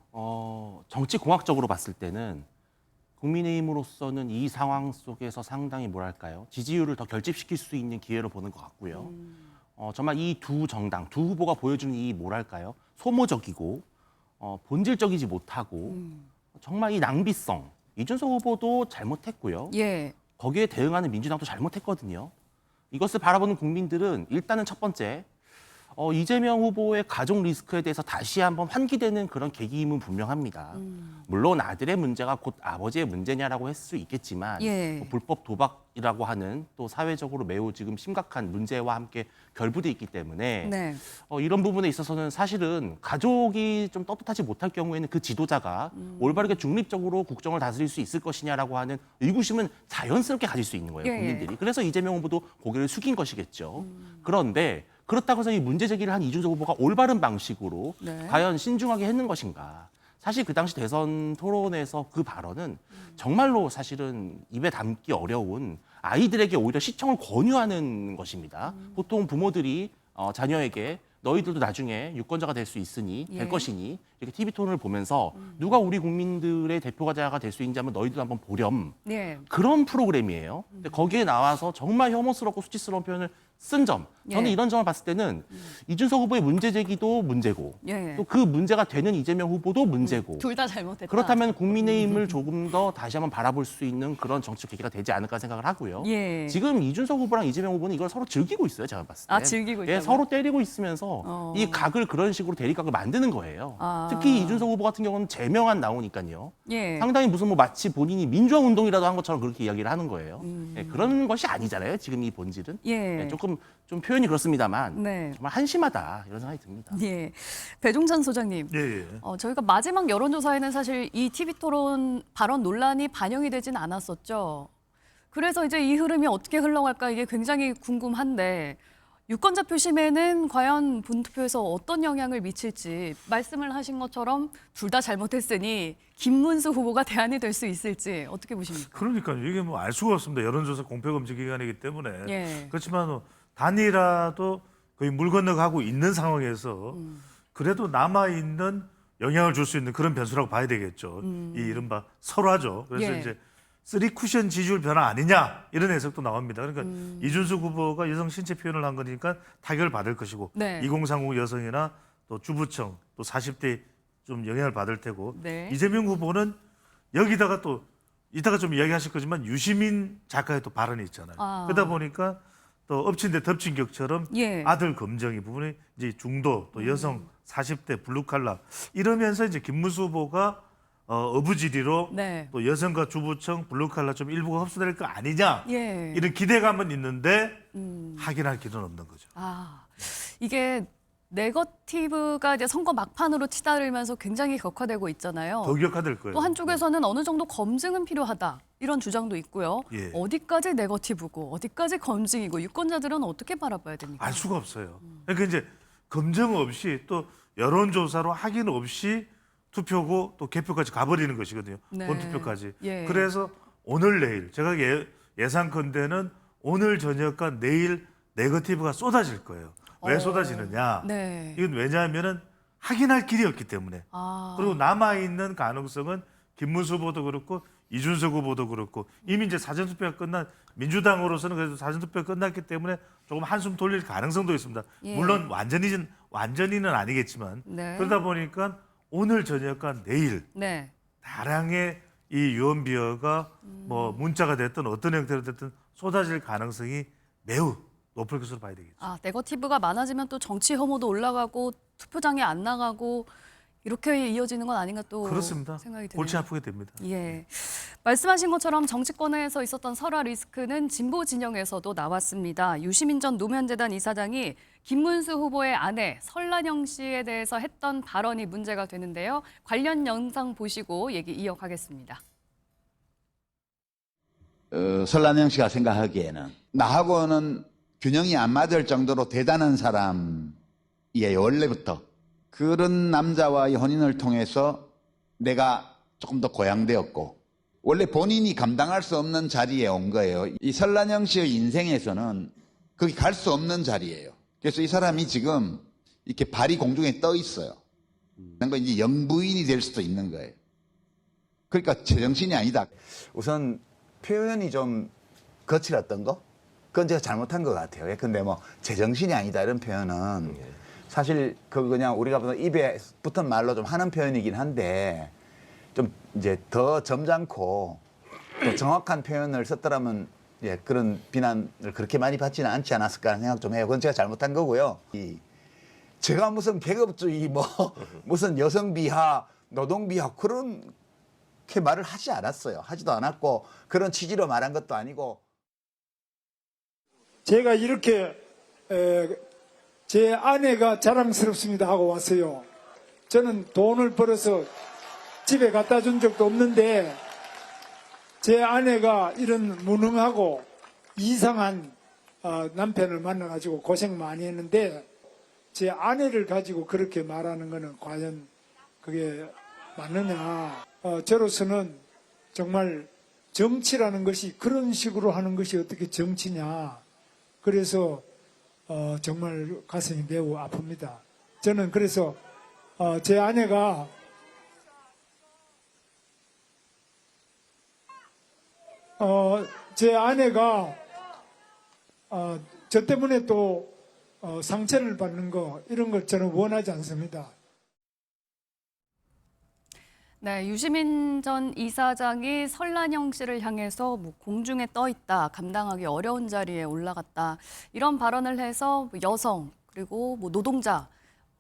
정치 공학적으로 봤을 때는 국민의힘으로서는 이 상황 속에서 상당히 뭐랄까요 지지율을 더 결집시킬 수 있는 기회로 보는 것 같고요. 정말 이 두 정당, 두 후보가 보여주는 이 뭐랄까요 소모적이고 본질적이지 못하고 정말 이 낭비성 이준석 후보도 잘못했고요. 예. 거기에 대응하는 민주당도 잘못했거든요. 이것을 바라보는 국민들은 일단은 첫 번째 이재명 후보의 가족 리스크에 대해서 다시 한번 환기되는 그런 계기임은 분명합니다. 물론 아들의 문제가 곧 아버지의 문제냐라고 했을 수 있겠지만 예. 불법 도박이라고 하는 또 사회적으로 매우 지금 심각한 문제와 함께 결부돼 있기 때문에 네. 이런 부분에 있어서는 사실은 가족이 좀 떳떳하지 못할 경우에는 그 지도자가 올바르게 중립적으로 국정을 다스릴 수 있을 것이냐라고 하는 의구심은 자연스럽게 가질 수 있는 거예요, 예. 국민들이. 그래서 이재명 후보도 고개를 숙인 것이겠죠. 그런데 그렇다고 해서 이 문제 제기를 한 이준석 후보가 올바른 방식으로 네. 과연 신중하게 했는 것인가. 사실 그 당시 대선 토론에서 그 발언은 정말로 사실은 입에 담기 어려운 아이들에게 오히려 시청을 권유하는 것입니다. 보통 부모들이 자녀에게 너희들도 나중에 유권자가 될 수 있으니 예. 될 것이니 이렇게 TV 토론을 보면서 누가 우리 국민들의 대표자가 될 수 있는지 한번 너희들도 한번 보렴. 네. 그런 프로그램이에요. 근데 거기에 나와서 정말 혐오스럽고 수치스러운 표현을 쓴 점. 저는 예. 이런 점을 봤을 때는 이준석 후보의 문제 제기도 문제고 예. 또 그 문제가 되는 이재명 후보도 문제고 둘 다 잘못했다. 그렇다면 국민의힘을 조금 더 다시 한번 바라볼 수 있는 그런 정치적 계기가 되지 않을까 생각을 하고요. 예. 지금 이준석 후보랑 이재명 후보는 이걸 서로 즐기고 있어요. 제가 봤을 때. 아, 즐기고 예, 있다고요? 서로 때리고 있으면서 이 각을 그런 식으로 대립각을 만드는 거예요. 아. 특히 이준석 후보 같은 경우는 제명안 나오니까요. 예. 상당히 무슨 뭐 마치 본인이 민주화 운동이라도 한 것처럼 그렇게 이야기를 하는 거예요. 예, 그런 것이 아니잖아요. 지금 이 본질은. 예. 예, 조금 좀 표현이 그렇습니다만 네. 정말 한심하다 이런 생각이 듭니다. 예. 배종찬 소장님. 예, 예. 저희가 마지막 여론조사에는 사실 이 TV 토론 발언 논란이 반영이 되진 않았었죠. 그래서 이제 이 흐름이 어떻게 흘러갈까 이게 굉장히 궁금한데 유권자 표심에는 과연 본투표에서 어떤 영향을 미칠지 말씀을 하신 것처럼 둘 다 잘못했으니 김문수 후보가 대안이 될 수 있을지 어떻게 보십니까? 그러니까요. 이게 뭐 알 수가 없습니다. 여론조사 공표검증 기간이기 때문에. 예. 그렇지만 단이라도 거의 물 건너가고 있는 상황에서 그래도 남아있는 영향을 줄 수 있는 그런 변수라고 봐야 되겠죠. 이 이른바 설화죠. 그래서 예. 이제 3쿠션 지지율 변화 아니냐 이런 해석도 나옵니다. 그러니까 이준석 후보가 여성 신체 표현을 한 거니까 타격을 받을 것이고 네. 2030 여성이나 또 주부층 또 40대 좀 영향을 받을 테고 네. 이재명 후보는 여기다가 또 이따가 좀 이야기하실 거지만 유시민 작가의 또 발언이 있잖아요. 아. 그러다 보니까 또 엎친 데 덮친 격처럼 예. 아들 검증 이 부분이 이제 중도 또 여성 40대 블루칼라 이러면서 이제 김문수 후보가 어부지리로 네. 또 여성과 주부층 블루칼라 좀 일부가 흡수될 거 아니냐 예. 이런 기대감은 있는데 확인할 길은 없는 거죠. 아, 이게 네거티브가 이제 선거 막판으로 치달으면서 굉장히 격화되고 있잖아요. 더 격화될 거예요. 또 한쪽에서는 어느 정도 검증은 필요하다 이런 주장도 있고요. 예. 어디까지 네거티브고 어디까지 검증이고 유권자들은 어떻게 바라봐야 됩니까? 알 수가 없어요. 그러니까 이제 검증 없이 또 여론조사로 확인 없이 투표고 또 개표까지 가버리는 것이거든요. 네. 본투표까지. 예. 그래서 오늘 내일 제가 예상컨대는 오늘 저녁과 내일 네거티브가 쏟아질 거예요. 왜 쏟아지느냐? 네. 이건 왜냐하면은 확인할 길이 없기 때문에. 그리고 남아있는 가능성은 김문수 후보도 그렇고 이준석 후보도 그렇고 이미 이제 사전투표가 끝난 민주당으로서는 그래도 사전투표가 끝났기 때문에 조금 한숨 돌릴 가능성도 있습니다. 예. 물론 완전히는 아니겠지만 네. 그러다 보니까 오늘 저녁과 내일 네. 다량의 이 유언비어가 뭐 문자가 됐든 어떤 형태로 됐든 쏟아질 가능성이 매우 높을 것으로 봐야 되겠죠. 네거티브가 많아지면 또 정치 혐오도 올라가고 투표장에 안 나가고 이렇게 이어지는 건 아닌가 또 그렇습니다. 생각이 드네요. 골치 아프게 됩니다. 예. 말씀하신 것처럼 정치권에서 있었던 설화 리스크는 진보 진영에서도 나왔습니다. 유시민 전 노무현재단 이사장이 김문수 후보의 아내 설란영 씨에 대해서 했던 발언이 문제가 되는데요. 관련 영상 보시고 얘기 이어가겠습니다. 설란영 씨가 생각하기에는 나하고는 균형이 안 맞을 정도로 대단한 사람이에요. 원래부터. 그런 남자와의 혼인을 통해서 내가 조금 더 고양되었고 원래 본인이 감당할 수 없는 자리에 온 거예요. 이 설란영 씨의 인생에서는 거기 갈 수 없는 자리예요. 그래서 이 사람이 지금 이렇게 발이 공중에 떠 있어요. 그러니까 이제 영부인이 될 수도 있는 거예요. 그러니까 제정신이 아니다. 우선 표현이 좀 거칠었던 거? 그건 제가 잘못한 것 같아요. 근데 뭐 제정신이 아니다 이런 표현은 사실 그 그냥 우리가 보통 입에 붙은 말로 좀 하는 표현이긴 한데 좀 이제 더 점잖고 또 정확한 표현을 썼더라면 예, 그런 비난을 그렇게 많이 받지는 않지 않았을까 하는 생각 좀 해요. 그건 제가 잘못한 거고요. 제가 무슨 계급주의 뭐 무슨 여성 비하, 노동 비하 그렇게 말을 하지 않았어요. 하지도 않았고 그런 취지로 말한 것도 아니고. 제가 이렇게 제 아내가 자랑스럽습니다 하고 왔어요. 저는 돈을 벌어서 집에 갖다 준 적도 없는데 제 아내가 이런 무능하고 이상한 남편을 만나가지고 고생 많이 했는데 제 아내를 가지고 그렇게 말하는 거는 과연 그게 맞느냐. 저로서는 정말 정치라는 것이 그런 식으로 하는 것이 어떻게 정치냐. 그래서 정말 가슴이 매우 아픕니다. 저는 그래서 제 아내가 저 때문에 또 상처를 받는 거 이런 걸 저는 원하지 않습니다. 네, 유시민 전 이사장이 설란영 씨를 향해서 뭐 공중에 떠 있다, 감당하기 어려운 자리에 올라갔다 이런 발언을 해서 여성 그리고 뭐 노동자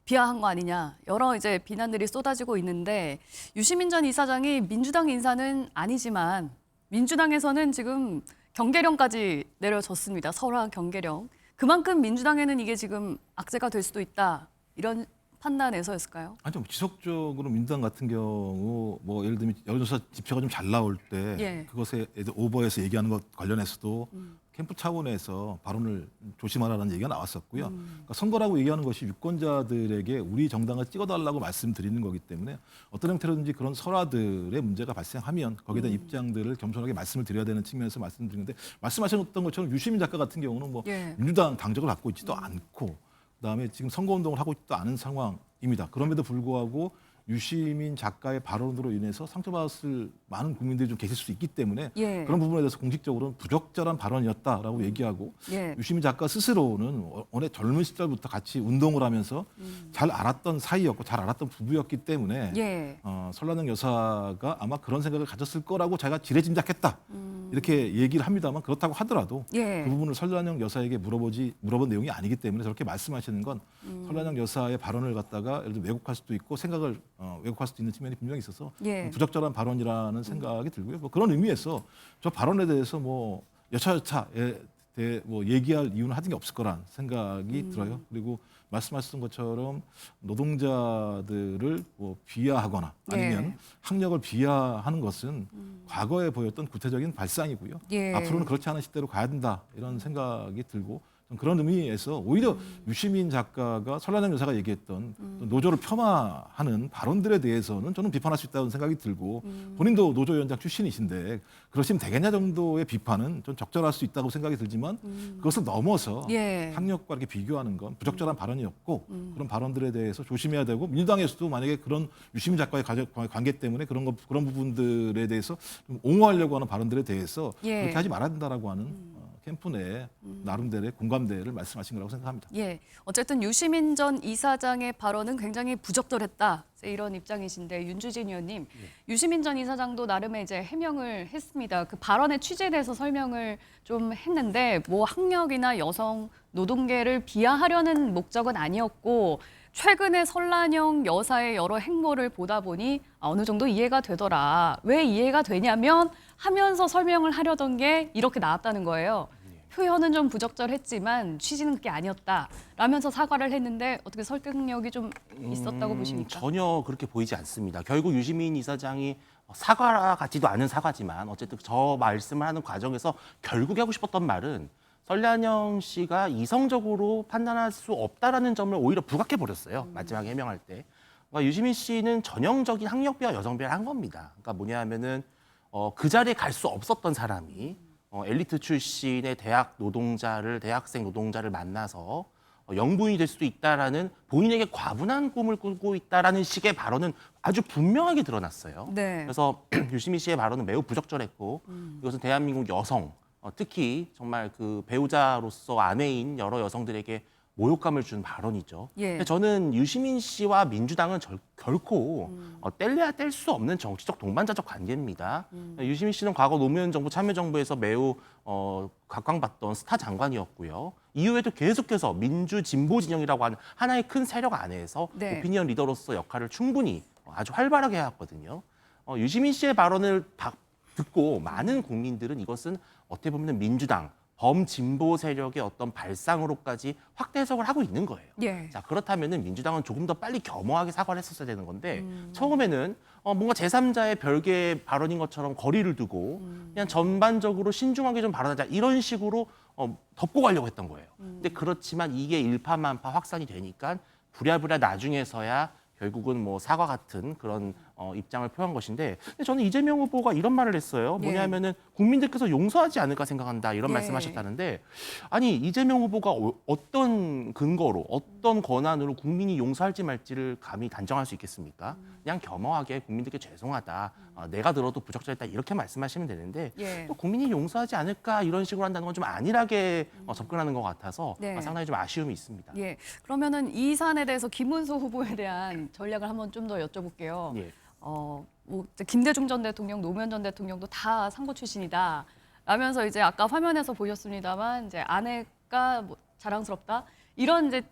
비하한 거 아니냐 여러 이제 비난들이 쏟아지고 있는데 유시민 전 이사장이 민주당 인사는 아니지만 민주당에서는 지금 경계령까지 내려졌습니다. 설화 경계령. 그만큼 민주당에는 이게 지금 악재가 될 수도 있다 이런 판단에서였을까요? 아니요, 지속적으로 민주당 같은 경우 뭐 예를 들면 여론조사 지표가 좀 잘 나올 때 예. 그것에 오버해서 얘기하는 것 관련해서도 캠프 차원에서 발언을 조심하라는 얘기가 나왔었고요. 그러니까 선거라고 얘기하는 것이 유권자들에게 우리 정당을 찍어달라고 말씀드리는 거기 때문에 어떤 형태로든지 그런 설화들의 문제가 발생하면 거기에 대한 입장들을 겸손하게 말씀을 드려야 되는 측면에서 말씀드리는데 말씀하셨던 것처럼 유시민 작가 같은 경우는 뭐 예. 민주당 당적을 갖고 있지도 않고 그다음에 지금 선거운동을 하고 있지도 않은 상황입니다. 그럼에도 불구하고 유시민 작가의 발언으로 인해서 상처받았을 많은 국민들이 좀 계실 수 있기 때문에 예. 그런 부분에 대해서 공식적으로는 부적절한 발언이었다라고 얘기하고 예. 유시민 작가 스스로는 원래 젊은 시절부터 같이 운동을 하면서 잘 알았던 사이였고 잘 알았던 부부였기 때문에 예. 설란영 여사가 아마 그런 생각을 가졌을 거라고 제가 지레짐작했다 이렇게 얘기를 합니다만 그렇다고 하더라도 예. 그 부분을 설란영 여사에게 물어본 내용이 아니기 때문에 저렇게 말씀하시는 건 설란영 여사의 발언을 갖다가 예를 들어 왜곡할 수도 있고 생각을 왜곡할 수도 있는 측면이 분명히 있어서 예. 부적절한 발언이라는 생각이 들고요. 뭐 그런 의미에서 저 발언에 대해서 뭐 여차여차에 대해 뭐 얘기할 이유는 하던 게 없을 거란 생각이 들어요. 그리고 말씀하셨던 것처럼 노동자들을 뭐 비하하거나 아니면 예. 학력을 비하하는 것은 과거에 보였던 구태적인 발상이고요. 예. 앞으로는 그렇지 않은 시대로 가야 된다 이런 생각이 들고 그런 의미에서 오히려 유시민 작가가 설란영 여사가 얘기했던 노조를 폄하하는 발언들에 대해서는 저는 비판할 수 있다는 생각이 들고 본인도 노조위원장 출신이신데 그러시면 되겠냐 정도의 비판은 좀 적절할 수 있다고 생각이 들지만 그것을 넘어서 예. 학력과 이렇게 비교하는 건 부적절한 발언이었고 그런 발언들에 대해서 조심해야 되고 민주당에서도 만약에 그런 유시민 작가의 관계 때문에 그런 부분들에 대해서 좀 옹호하려고 하는 발언들에 대해서 예. 그렇게 하지 말아야 된다라고 하는 캠프 내 나름대로의 공감대를 말씀하신 거라고 생각합니다. 예, 어쨌든 유시민 전 이사장의 발언은 굉장히 부적절했다. 이런 입장이신데 윤주진 의원님, 유시민 전 이사장도 나름의 이제 해명을 했습니다. 그 발언의 취지에 대해서 설명을 좀 했는데 뭐 학력이나 여성 노동계를 비하하려는 목적은 아니었고 최근에 설란영 여사의 여러 행보를 보다 보니 어느 정도 이해가 되더라. 왜 이해가 되냐면 하면서 설명을 하려던 게 이렇게 나왔다는 거예요. 표현은 좀 부적절했지만 취지는 그게 아니었다. 라면서 사과를 했는데 어떻게 설득력이 좀 있었다고 보십니까? 전혀 그렇게 보이지 않습니다. 결국 유시민 이사장이 사과 같지도 않은 사과지만 어쨌든 저 말씀을 하는 과정에서 결국에 하고 싶었던 말은 설란영 씨가 이성적으로 판단할 수 없다라는 점을 오히려 부각해 버렸어요. 마지막에 해명할 때. 그러니까 유시민 씨는 전형적인 학력비와 여성비를 한 겁니다. 그러니까 뭐냐 하면은 그 자리에 갈 수 없었던 사람이 엘리트 출신의 대학생 노동자를 만나서 영부인이 될 수도 있다라는 본인에게 과분한 꿈을 꾸고 있다라는 식의 발언은 아주 분명하게 드러났어요. 네. 그래서 유시민 씨의 발언은 매우 부적절했고 이것은 대한민국 여성, 특히 정말 그 배우자로서 아내인 여러 여성들에게 모욕감을 준 발언이죠. 예. 근데 저는 유시민 씨와 민주당은 결코 뗄래야 뗄 수 없는 정치적 동반자적 관계입니다. 유시민 씨는 과거 노무현 정부 참여정부에서 매우 각광받던 스타 장관이었고요. 이후에도 계속해서 민주 진보 진영이라고 하는 하나의 큰 세력 안에서 네. 오피니언 리더로서 역할을 충분히 아주 활발하게 해왔거든요. 유시민 씨의 발언을 듣고 많은 국민들은 이것은 어떻게 보면 민주당 범진보 세력의 어떤 발상으로까지 확대 해석을 하고 있는 거예요. 예. 자, 그렇다면은 민주당은 조금 더 빨리 겸허하게 사과를 했었어야 되는 건데 처음에는 뭔가 제3자의 별개의 발언인 것처럼 거리를 두고 그냥 전반적으로 신중하게 좀 발언하자 이런 식으로 덮고 가려고 했던 거예요. 근데 그렇지만 이게 일파만파 확산이 되니까 부랴부랴 나중에서야 결국은 뭐 사과 같은 그런 입장을 표한 것인데 근데 저는 이재명 후보가 이런 말을 했어요. 뭐냐면은 국민들께서 용서하지 않을까 생각한다 이런 예. 말씀하셨다는데 아니 이재명 후보가 어떤 근거로 어떤 권한으로 국민이 용서할지 말지를 감히 단정할 수 있겠습니까? 그냥 겸허하게 국민들께 죄송하다. 내가 들어도 부적절했다 이렇게 말씀하시면 되는데 예. 또 국민이 용서하지 않을까 이런 식으로 한다는 건 좀 안일하게 접근하는 것 같아서 네. 상당히 좀 아쉬움이 있습니다. 예. 그러면은 이 사안에 대해서 김문수 후보에 대한 전략을 한번 좀 더 여쭤볼게요. 예. 뭐 이제 김대중 전 대통령, 노무현 전 대통령도 다 상고 출신이다. 라면서 이제 아까 화면에서 보셨습니다만 이제 아내가 뭐 자랑스럽다 이런 이제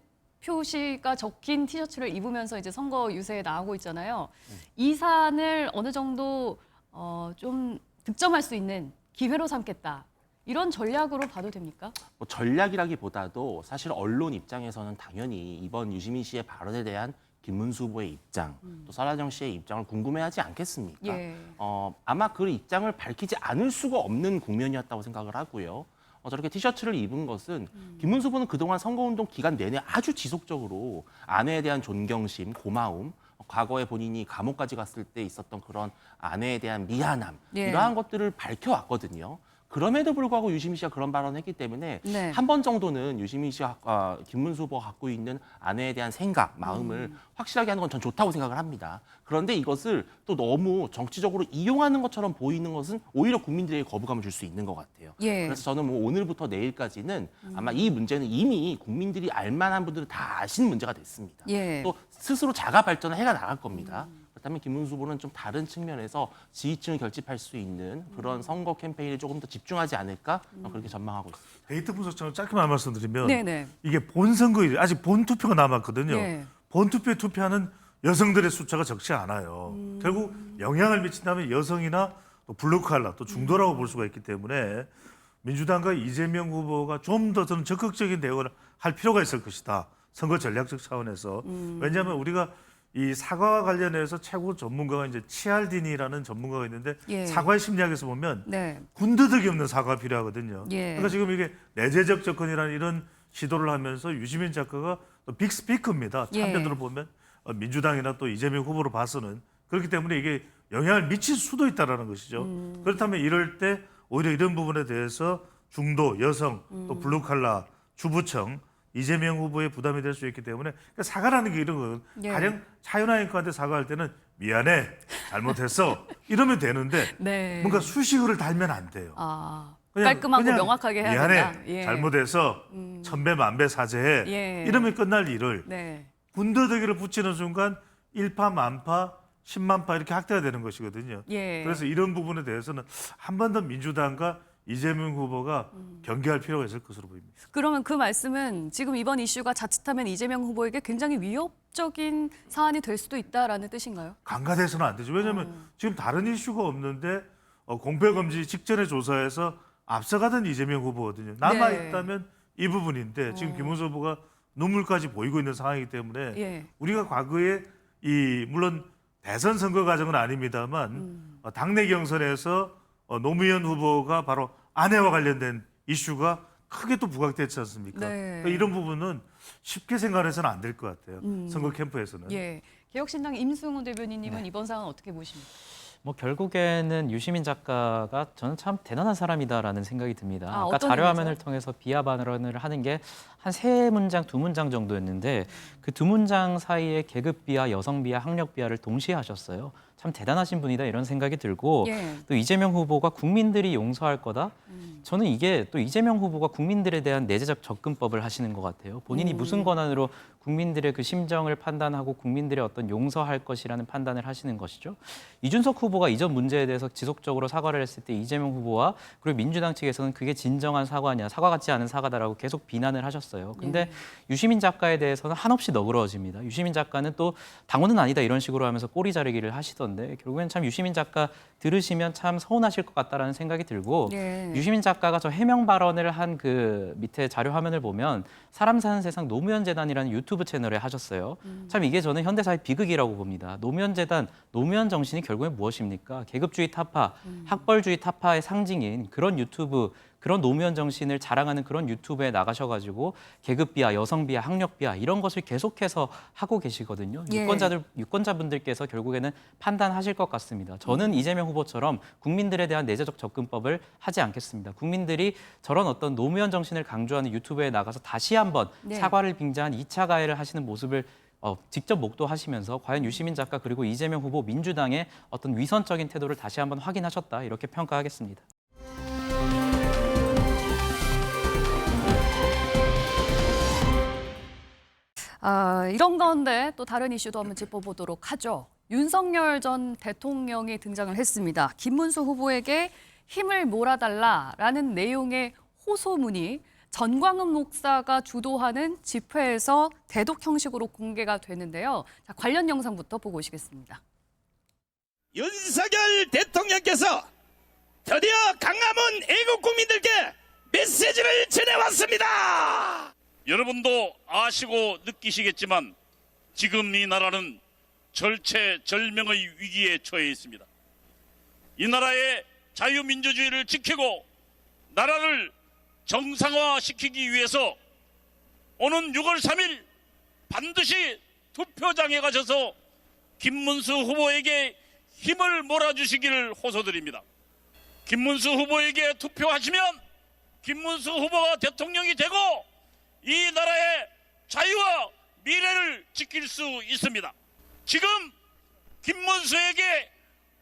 표시가 적힌 티셔츠를 입으면서 이제 선거 유세에 나오고 있잖아요. 이 사안을 어느 정도 좀 득점할 수 있는 기회로 삼겠다. 이런 전략으로 봐도 됩니까? 뭐 전략이라기보다도 사실 언론 입장에서는 당연히 이번 유시민 씨의 발언에 대한 김문수 후보의 입장, 또 설란영 씨의 입장을 궁금해하지 않겠습니까? 예. 아마 그 입장을 밝히지 않을 수가 없는 국면이었다고 생각을 하고요. 저렇게 티셔츠를 입은 것은 김문수 후보는 그동안 선거운동 기간 내내 아주 지속적으로 아내에 대한 존경심, 고마움, 과거에 본인이 감옥까지 갔을 때 있었던 그런 아내에 대한 미안함, 예. 이러한 것들을 밝혀왔거든요. 그럼에도 불구하고 유시민 씨가 그런 발언을 했기 때문에 네. 한 번 정도는 유시민 씨와 김문수 후보가 갖고 있는 아내에 대한 생각, 마음을 확실하게 하는 건 전 좋다고 생각을 합니다. 그런데 이것을 또 너무 정치적으로 이용하는 것처럼 보이는 것은 오히려 국민들에게 거부감을 줄 수 있는 것 같아요. 예. 그래서 저는 뭐 오늘부터 내일까지는 아마 이 문제는 이미 국민들이 알만한 분들은 다 아시는 문제가 됐습니다. 예. 또 스스로 자가 발전을 해가 나갈 겁니다. 그렇다면 김문수 후보는 좀 다른 측면에서 지지층을 결집할 수 있는 그런 선거 캠페인에 조금 더 집중하지 않을까 그렇게 전망하고 있습니다. 데이터 분석처럼 짧게만 말씀드리면 네네. 이게 본선거일 아직 본투표가 남았거든요. 예. 본투표에 투표하는 여성들의 숫자가 적지 않아요. 결국 영향을 미친다면 여성이나 또 블루칼라 또 중도라고 볼 수가 있기 때문에 민주당과 이재명 후보가 좀 더 저는 적극적인 대응을 할 필요가 있을 것이다. 선거 전략적 차원에서. 왜냐하면 우리가 이 사과와 관련해서 최고 전문가가 이제 치알디니라는 전문가가 있는데 예. 사과의 심리학에서 보면 네. 군더더기 없는 사과가 필요하거든요. 예. 그러니까 지금 이게 내재적 접근이라는 이런 시도를 하면서 유시민 작가가 또 빅스피커입니다. 예. 참변으로 보면 민주당이나 또 이재명 후보로 봐서는 그렇기 때문에 이게 영향을 미칠 수도 있다라는 것이죠. 그렇다면 이럴 때 오히려 이런 부분에 대해서 중도, 여성, 또 블루칼라, 주부청 이재명 후보의 부담이 될 수 있기 때문에 그러니까 사과라는 게 이런 거예요. 예. 가령 차윤아 앵커한테 사과할 때는 미안해, 잘못했어 이러면 되는데 네. 뭔가 수식어를 달면 안 돼요. 아, 그냥- 깔끔하고 그냥 명확하게 해야 미안해, 된다. 예. 잘못해서 천배 만배 사죄해 예. 이러면 끝날 일을 네. 군더더기를 붙이는 순간 일파만파, 10만파 이렇게 확대가 되는 것이거든요. 예. 그래서 이런 부분에 대해서는 한 번 더 민주당과 이재명 후보가 경계할 필요가 있을 것으로 보입니다. 그러면 그 말씀은 지금 이번 이슈가 자칫하면 이재명 후보에게 굉장히 위협적인 사안이 될 수도 있다라는 뜻인가요? 간과돼서는 안 되죠. 왜냐하면 지금 다른 이슈가 없는데 공표검지 직전의 조사에서 앞서가던 이재명 후보거든요. 남아있다면 이 부분인데 지금 김문수 후보가 눈물까지 보이고 있는 상황이기 때문에 예. 우리가 과거에 물론 대선 선거 과정은 아닙니다만 당내 경선에서 노무현 후보가 바로 아내와 관련된 이슈가 크게 또 부각됐지 않습니까? 네. 그러니까 이런 부분은 쉽게 생각해서는 안 될 것 같아요. 선거 캠프에서는. 예. 개혁신당 임승훈 대변인님은 이번 사안 어떻게 보십니까? 뭐 결국에는 유시민 작가가 저는 참 대단한 사람이다라는 생각이 듭니다. 아, 아까 어떤 자료 의미죠? 화면을 통해서 비하 발언을 하는 게 한 3문장, 2문장 정도였는데 그 2문장 사이에 계급 비하, 여성 비하, 학력 비하를 동시에 하셨어요. 참 대단하신 분이다 이런 생각이 들고 예. 또 이재명 후보가 국민들이 용서할 거다. 저는 이게 또 이재명 후보가 국민들에 대한 내재적 접근법을 하시는 것 같아요. 본인이 무슨 권한으로 국민들의 그 심정을 판단하고 국민들의 어떤 용서할 것이라는 판단을 하시는 것이죠. 이준석 후보가 이전 문제에 대해서 지속적으로 사과를 했을 때 이재명 후보와 그리고 민주당 측에서는 그게 진정한 사과냐, 사과 같지 않은 사과다라고 계속 비난을 하셨어요. 근데 유시민 작가에 대해서는 한없이 너그러워집니다. 유시민 작가는 또 당원은 아니다 이런 식으로 하면서 꼬리 자르기를 하시던데 결국엔 참 유시민 작가 들으시면 참 서운하실 것 같다라는 생각이 들고 예. 유시민 작가가 저 해명 발언을 한 그 밑에 자료 화면을 보면 사람 사는 세상 노무현 재단이라는 유튜브 채널에 하셨어요. 참 이게 저는 현대사의 비극이라고 봅니다. 노무현 재단, 노무현 정신이 결국엔 무엇입니까? 계급주의 타파, 학벌주의 타파의 상징인 그런 유튜브, 그런 노무현 정신을 자랑하는 그런 유튜브에 나가셔가지고 계급 비하, 여성 비하, 학력 비하 이런 것을 계속해서 하고 계시거든요. 예. 유권자분들께서 결국에는 판단하실 것 같습니다. 저는 이재명 후보처럼 국민들에 대한 내재적 접근법을 하지 않겠습니다. 국민들이 저런 어떤 노무현 정신을 강조하는 유튜브에 나가서 다시 한번 네. 사과를 빙자한 2차 가해를 하시는 모습을 직접 목도하시면서 과연 유시민 작가 그리고 이재명 후보 민주당의 어떤 위선적인 태도를 다시 한번 확인하셨다 이렇게 평가하겠습니다. 이런 가운데 또 다른 이슈도 한번 짚어보도록 하죠. 윤석열 전 대통령이 등장을 했습니다. 김문수 후보에게 힘을 몰아달라라는 내용의 호소문이 전광훈 목사가 주도하는 집회에서 대독 형식으로 공개가 되는데요. 자, 관련 영상부터 보고 오시겠습니다. 윤석열 대통령께서 드디어 강남은 애국 국민들께 메시지를 전해왔습니다. 여러분도 아시고 느끼시겠지만 지금 이 나라는 절체절명의 위기에 처해 있습니다. 이 나라의 자유민주주의를 지키고 나라를 정상화시키기 위해서 오는 6월 3일 반드시 투표장에 가셔서 김문수 후보에게 힘을 몰아주시기를 호소드립니다. 김문수 후보에게 투표하시면 김문수 후보가 대통령이 되고 이 나라의 자유와 미래를 지킬 수 있습니다. 지금 김문수에게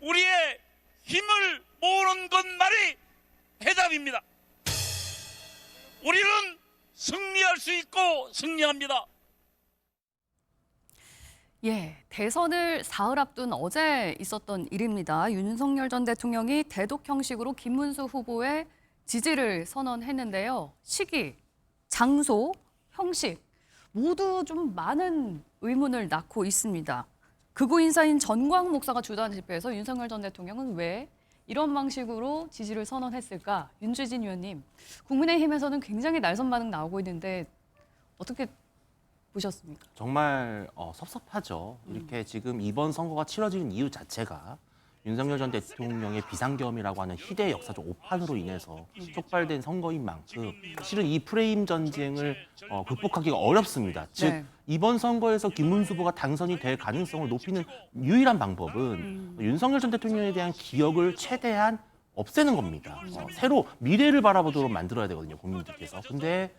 우리의 힘을 모으는 것만이 해답입니다. 우리는 승리할 수 있고 승리합니다. 예, 대선을 사흘 앞둔 어제 있었던 일입니다. 윤석열 전 대통령이 대독 형식으로 김문수 후보의 지지를 선언했는데요. 시기, 장소, 형식 모두 좀 많은 의문을 낳고 있습니다. 극우 인사인 전광훈 목사가 주도한 집회에서 윤석열 전 대통령은 왜 이런 방식으로 지지를 선언했을까? 윤주진 의원님, 국민의힘에서는 굉장히 날선 반응 나오고 있는데 어떻게 보셨습니까? 정말 섭섭하죠. 이렇게 지금 이번 선거가 치러지는 이유 자체가 윤석열 전 대통령의 비상계엄이라고 하는 희대의 역사적 오판으로 인해서 촉발된 선거인 만큼 실은 이 프레임 전쟁을 극복하기가 어렵습니다. 즉 네. 이번 선거에서 김문수 후보가 당선이 될 가능성을 높이는 유일한 방법은 윤석열 전 대통령에 대한 기억을 최대한 없애는 겁니다. 새로 미래를 바라보도록 만들어야 되거든요, 국민들께서. 근데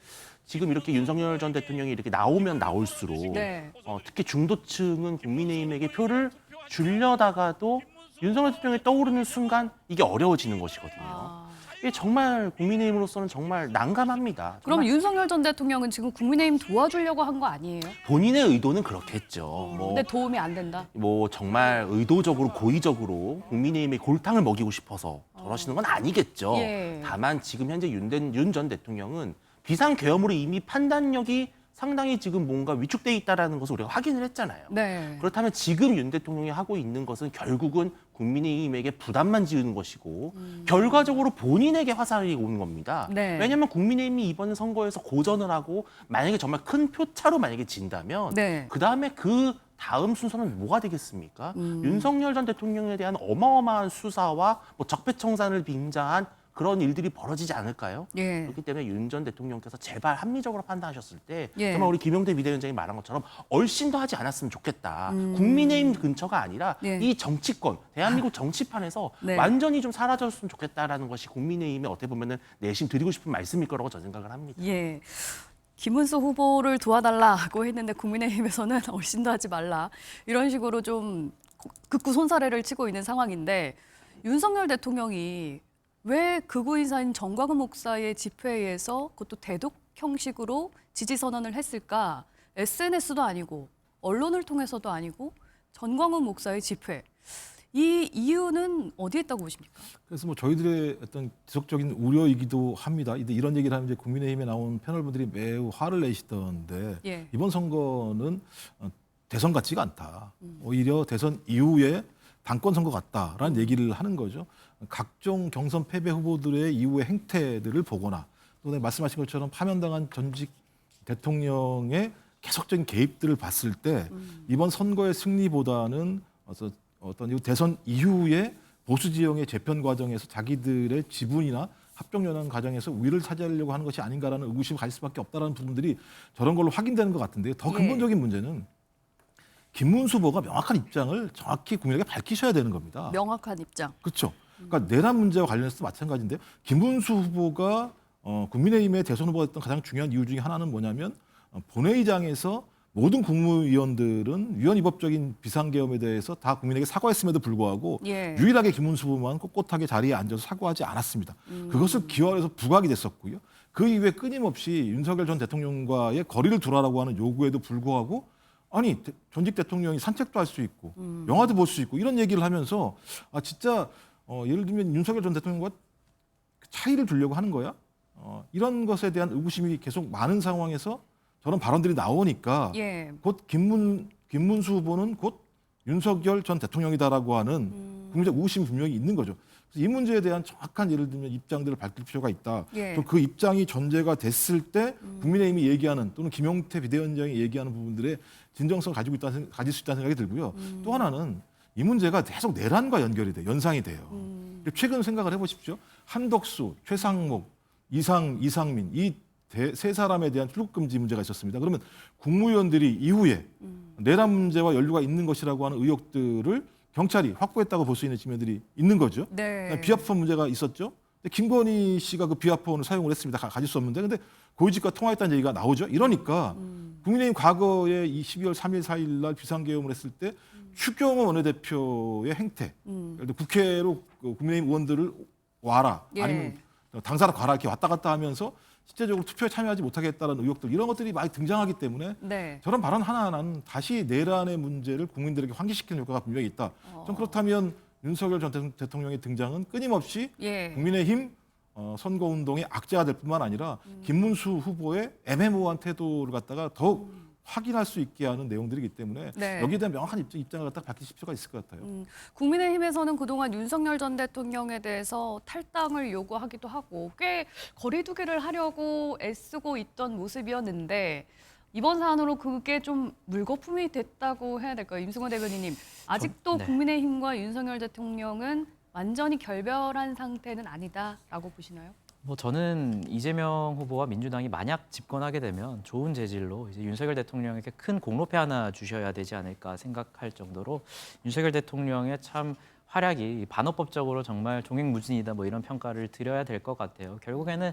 지금 이렇게 윤석열 전 대통령이 이렇게 나오면 나올수록 네. 특히 중도층은 국민의힘에게 표를 주려다가도 윤석열 대통령이 떠오르는 순간 이게 어려워지는 것이거든요. 이게 정말 국민의힘으로서는 정말 난감합니다. 그럼 정말 윤석열 전 대통령은 지금 국민의힘 도와주려고 한 거 아니에요? 본인의 의도는 그렇겠죠. 근데 도움이 안 된다. 뭐 정말 의도적으로 고의적으로 국민의힘에 골탕을 먹이고 싶어서 저러시는 건 아니겠죠. 예. 다만 지금 현재 윤 전 대통령은 비상계엄으로 이미 판단력이 상당히 지금 뭔가 위축돼 있다는 것을 우리가 확인을 했잖아요. 네. 그렇다면 지금 윤 대통령이 하고 있는 것은 결국은 국민의힘에게 부담만 지우는 것이고 결과적으로 본인에게 화살이 오는 겁니다. 네. 왜냐하면 국민의힘이 이번 선거에서 고전을 하고 만약에 정말 큰 표차로 만약에 진다면 네. 그다음에 그 다음 순서는 뭐가 되겠습니까? 윤석열 전 대통령에 대한 어마어마한 수사와 뭐 적폐청산을 빙자한 그런 일들이 벌어지지 않을까요? 예. 그렇기 때문에 윤 전 대통령께서 제발 합리적으로 판단하셨을 때 예. 정말 우리 김용태 비대위원장이 말한 것처럼 얼씬도 하지 않았으면 좋겠다. 국민의힘 근처가 아니라 예. 이 정치권, 대한민국 정치판에서 네. 완전히 좀 사라졌으면 좋겠다라는 것이 국민의힘에 어떻게 보면은 내심 드리고 싶은 말씀일 거라고 저는 생각을 합니다. 예. 김문수 후보를 도와달라고 했는데 국민의힘에서는 얼씬도 하지 말라. 이런 식으로 좀 극구 손사래를 치고 있는 상황인데 윤석열 대통령이 왜 극우 인사인 정광훈 목사의 집회에서 그것도 대독 형식으로 지지 선언을 했을까? SNS도 아니고 언론을 통해서도 아니고 정광훈 목사의 집회. 이 이유는 어디에 있다고 보십니까? 그래서 뭐 저희들의 어떤 지속적인 우려이기도 합니다. 이런 얘기를 하면 이제 국민의힘에 나온 패널분들이 매우 화를 내시던데 예. 이번 선거는 대선 같지가 않다. 오히려 대선 이후에 당권 선거 같다라는 얘기를 하는 거죠. 각종 경선 패배 후보들의 이후의 행태들을 보거나 또 말씀하신 것처럼 파면당한 전직 대통령의 계속적인 개입들을 봤을 때 이번 선거의 승리보다는 어떤 대선 이후에 보수 지형의 재편 과정에서 자기들의 지분이나 합종연합 과정에서 우위를 차지하려고 하는 것이 아닌가라는 의구심을 가질 수밖에 없다는 부분들이 저런 걸로 확인되는 것 같은데요. 더 근본적인 문제는 김문수 후보가 명확한 입장을 정확히 국민에게 밝히셔야 되는 겁니다. 명확한 입장. 그렇죠. 그러니까 내란 문제와 관련해서도 마찬가지인데요. 김문수 후보가 국민의힘의 대선 후보가 됐던 가장 중요한 이유 중에 하나는 뭐냐면 본회의장에서 모든 국무위원들은 위헌위법적인 비상계엄에 대해서 다 국민에게 사과했음에도 불구하고 예. 유일하게 김문수 후보만 꼿꼿하게 자리에 앉아서 사과하지 않았습니다. 그것을 기원해서 부각이 됐었고요. 그 이후에 끊임없이 윤석열 전 대통령과의 거리를 두라라고 하는 요구에도 불구하고 아니 전직 대통령이 산책도 할 수 있고 영화도 볼 수 있고 이런 얘기를 하면서 진짜 예를 들면 윤석열 전 대통령과 차이를 두려고 하는 거야? 이런 것에 대한 의구심이 계속 많은 상황에서 저런 발언들이 나오니까 예. 곧 김문수 후보는 곧 윤석열 전 대통령이다라고 하는 국민적 의구심이 분명히 있는 거죠. 그래서 이 문제에 대한 정확한 예를 들면 입장들을 밝힐 필요가 있다. 예. 또 그 입장이 전제가 됐을 때 국민의힘이 얘기하는 또는 김용태 비대위원장이 얘기하는 부분들의 진정성을 가질 수 있다는 생각이 들고요. 또 하나는 이 문제가 계속 내란과 연결이 돼요. 연상이 돼요. 최근 생각을 해보십시오. 한덕수, 최상목, 이상민 이 세 사람에 대한 출국 금지 문제가 있었습니다. 그러면 국무위원들이 이후에 내란 문제와 연루가 있는 것이라고 하는 의혹들을 경찰이 확보했다고 볼 수 있는 지면들이 있는 거죠. 네. 비합폰 문제가 있었죠. 김건희 씨가 그 비합폰을 사용을 했습니다. 가질 수 없는데 근데 고위직과 통화했다는 얘기가 나오죠. 이러니까 국민의힘 과거에 12월 3일, 4일 날 비상계엄을 했을 때 추경호 원내대표의 행태, 국회로 국민의힘 의원들을 와라 예. 아니면 당사로 가라 이렇게 왔다 갔다 하면서 실제적으로 투표에 참여하지 못하게 했다는 의혹들 이런 것들이 많이 등장하기 때문에 네. 저런 발언 하나하나는 다시 내란의 문제를 국민들에게 환기시키는 효과가 분명히 있다. 좀 그렇다면 윤석열 전 대통령의 등장은 끊임없이 예. 국민의힘 선거운동의 악재가 될 뿐만 아니라 김문수 후보의 애매모호한 태도를 갖다가 더욱 확인할 수 있게 하는 내용들이기 때문에 네. 여기에 대한 명확한 입장을 갖다 밝히실 필요가 있을 것 같아요. 국민의힘에서는 그동안 윤석열 전 대통령에 대해서 탈당을 요구하기도 하고 꽤 거리두기를 하려고 애쓰고 있던 모습이었는데 이번 사안으로 그게 좀 물거품이 됐다고 해야 될까요? 임승호 대변인님, 아직도 네. 국민의힘과 윤석열 대통령은 완전히 결별한 상태는 아니다라고 보시나요? 뭐 저는 이재명 후보와 민주당이 만약 집권하게 되면 좋은 재질로 이제 윤석열 대통령에게 큰 공로패 하나 주셔야 되지 않을까 생각할 정도로 윤석열 대통령의 참 활약이 반어법적으로 정말 종횡무진이다 뭐 이런 평가를 드려야 될 것 같아요. 결국에는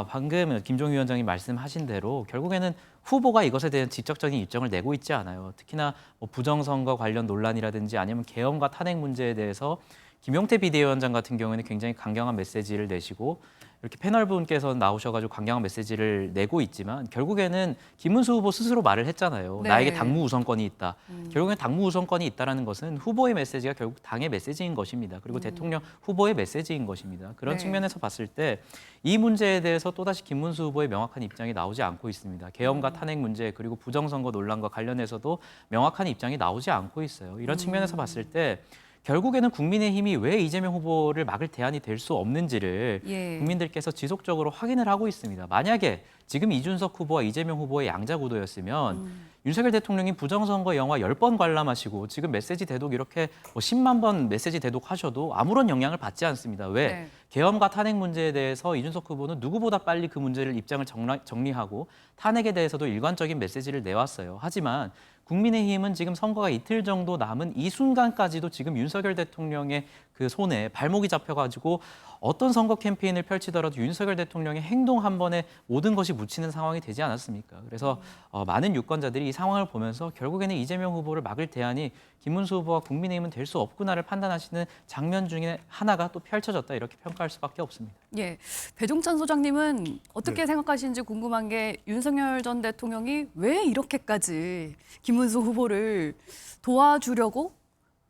방금 김종희 위원장이 말씀하신 대로 결국에는 후보가 이것에 대한 직접적인 입장을 내고 있지 않아요. 특히나 뭐 부정선거 관련 논란이라든지 아니면 계엄과 탄핵 문제에 대해서 김용태 비대위원장 같은 경우에는 굉장히 강경한 메시지를 내시고 이렇게 패널분께서 나오셔가지고 강경한 메시지를 내고 있지만 결국에는 김문수 후보 스스로 말을 했잖아요. 네. 나에게 당무 우선권이 있다. 결국엔 당무 우선권이 있다라는 것은 후보의 메시지가 결국 당의 메시지인 것입니다. 그리고 대통령 후보의 메시지인 것입니다. 그런 네. 측면에서 봤을 때 이 문제에 대해서 또다시 김문수 후보의 명확한 입장이 나오지 않고 있습니다. 계엄과 탄핵 문제 그리고 부정선거 논란과 관련해서도 명확한 입장이 나오지 않고 있어요. 이런 측면에서 봤을 때 결국에는 국민의힘이 왜 이재명 후보를 막을 대안이 될 수 없는지를 예. 국민들께서 지속적으로 확인을 하고 있습니다. 만약에 지금 이준석 후보와 이재명 후보의 양자 구도였으면 윤석열 대통령이 부정선거 영화 10번 관람하시고 지금 메시지 대독 이렇게 뭐 10만 번 메시지 대독하셔도 아무런 영향을 받지 않습니다. 왜? 네. 계엄과 탄핵 문제에 대해서 이준석 후보는 누구보다 빨리 그 문제를 입장을 정리하고 탄핵에 대해서도 일관적인 메시지를 내왔어요. 하지만 국민의힘은 지금 선거가 이틀 정도 남은 이 순간까지도 지금 윤석열 대통령의 그 손에 발목이 잡혀가지고 어떤 선거 캠페인을 펼치더라도 윤석열 대통령의 행동 한 번에 모든 것이 묻히는 상황이 되지 않았습니까? 그래서 많은 유권자들이 이 상황을 보면서 결국에는 이재명 후보를 막을 대안이 김문수 후보와 국민의힘은 될 수 없구나를 판단하시는 장면 중에 하나가 또 펼쳐졌다 이렇게 평가할 수밖에 없습니다. 예, 배종찬 소장님은 어떻게 네. 생각하시는지 궁금한 게 윤석열 전 대통령이 왜 이렇게까지 김문수 후보를 도와주려고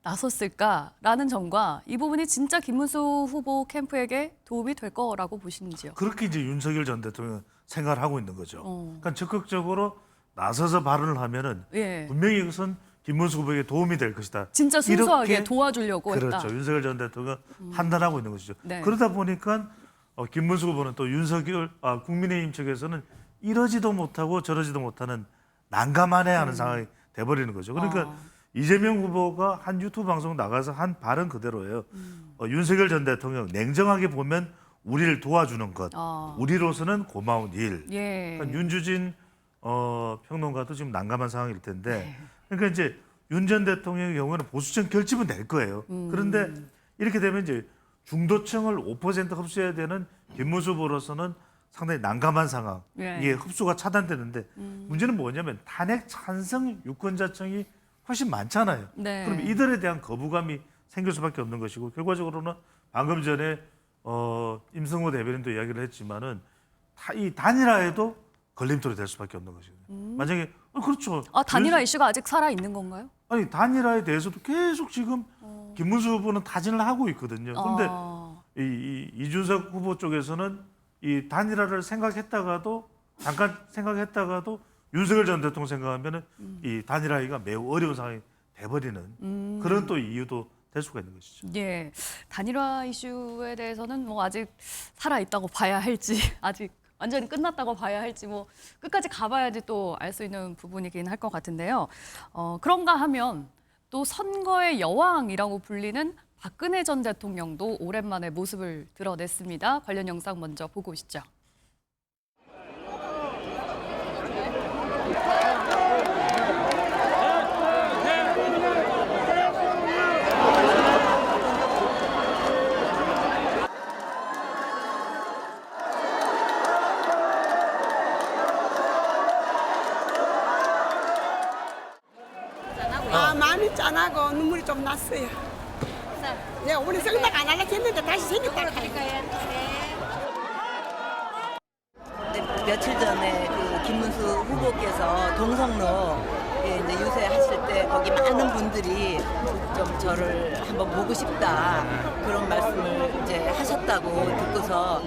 나섰을까라는 점과 이 부분이 진짜 김문수 후보 캠프에게 도움이 될 거라고 보시는지요? 그렇게 이제 윤석열 전 대통령은 생각을 하고 있는 거죠. 어. 그러니까 적극적으로 나서서 발언을 하면은 예. 분명히 이것은 김문수 후보에게 도움이 될 것이다. 진짜 순수하게 이렇게 도와주려고 그렇죠. 했다. 윤석열 전 대통령은 판단하고 있는 것이죠. 네. 그러다 보니까 김문수 후보는 또 국민의힘 측에서는 이러지도 못하고 저러지도 못하는 난감하네하는 상황이 돼버리는 거죠. 그러니까 이재명 후보가 한 유튜브 방송 나가서 한 발언 그대로예요. 윤석열 전 대통령 냉정하게 보면 우리를 도와주는 것, 우리로서는 고마운 일. 예. 그러니까 윤주진 평론가도 지금 난감한 상황일 텐데, 그러니까 이제 윤 전 대통령의 경우는 보수층 결집은 될 거예요. 그런데 이렇게 되면 이제 중도층을 5% 흡수해야 되는 김문수 후보로서는 상당히 난감한 상황. 예. 이게 흡수가 차단되는데 문제는 뭐냐면 탄핵 찬성 유권자층이 훨씬 많잖아요. 네. 그럼 이들에 대한 거부감이 생길 수밖에 없는 것이고 결과적으로는 방금 전에 임승호 대변인도 이야기를 했지만은 이 단일화에도 걸림돌이 될 수밖에 없는 것이거든요. 만약에 그렇죠. 단일화 이슈가 아직 살아 있는 건가요? 아니 단일화에 대해서도 계속 지금 김문수 후보는 타진을 하고 있거든요. 그런데 이준석 후보 쪽에서는 이 단일화를 생각했다가도 잠깐 생각했다가도 윤석열 전 대통령 생각하면은 이 단일화가 매우 어려운 상황이 돼버리는 그런 또 이유도 될 수가 있는 것이죠. 예, 단일화 이슈에 대해서는 뭐 아직 살아 있다고 봐야 할지 아직 완전히 끝났다고 봐야 할지 뭐 끝까지 가봐야지 또 알 수 있는 부분이긴 할 것 같은데요. 그런가 하면 또 선거의 여왕이라고 불리는 박근혜 전 대통령도 오랜만에 모습을 드러냈습니다. 관련 영상 먼저 보고 오시죠. 마음이 짠하고 눈물이 좀 났어요. 내가 오늘 생각 안 하려고 했는데 다시 생겼다. 며칠 전에 그 김문수 후보께서 동성로에 이제 유세하실 때 거기 많은 분들이 좀 저를 한번 보고 싶다 그런 말씀을 이제 하셨다고 듣고서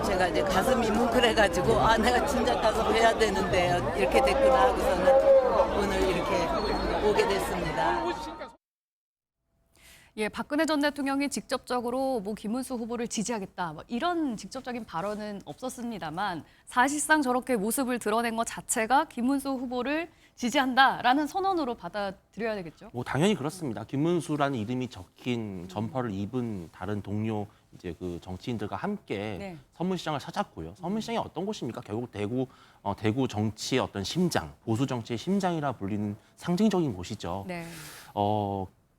제가 이제 가슴이 뭉클해가지고 내가 진작 가서 뵈야 되는데 이렇게 됐구나 하고서는 오늘 이렇게 오게 됐습니다. 예, 박근혜 전 대통령이 직접적으로 뭐 김문수 후보를 지지하겠다 뭐 이런 직접적인 발언은 없었습니다만 사실상 저렇게 모습을 드러낸 것 자체가 김문수 후보를 지지한다라는 선언으로 받아들여야 되겠죠. 뭐 당연히 그렇습니다. 김문수라는 이름이 적힌 점퍼를 입은 다른 동료 이제 그 정치인들과 함께 네. 서문시장을 찾았고요. 서문시장이 어떤 곳입니까? 결국 대구 정치의 어떤 심장, 보수 정치의 심장이라 불리는 상징적인 곳이죠. 네.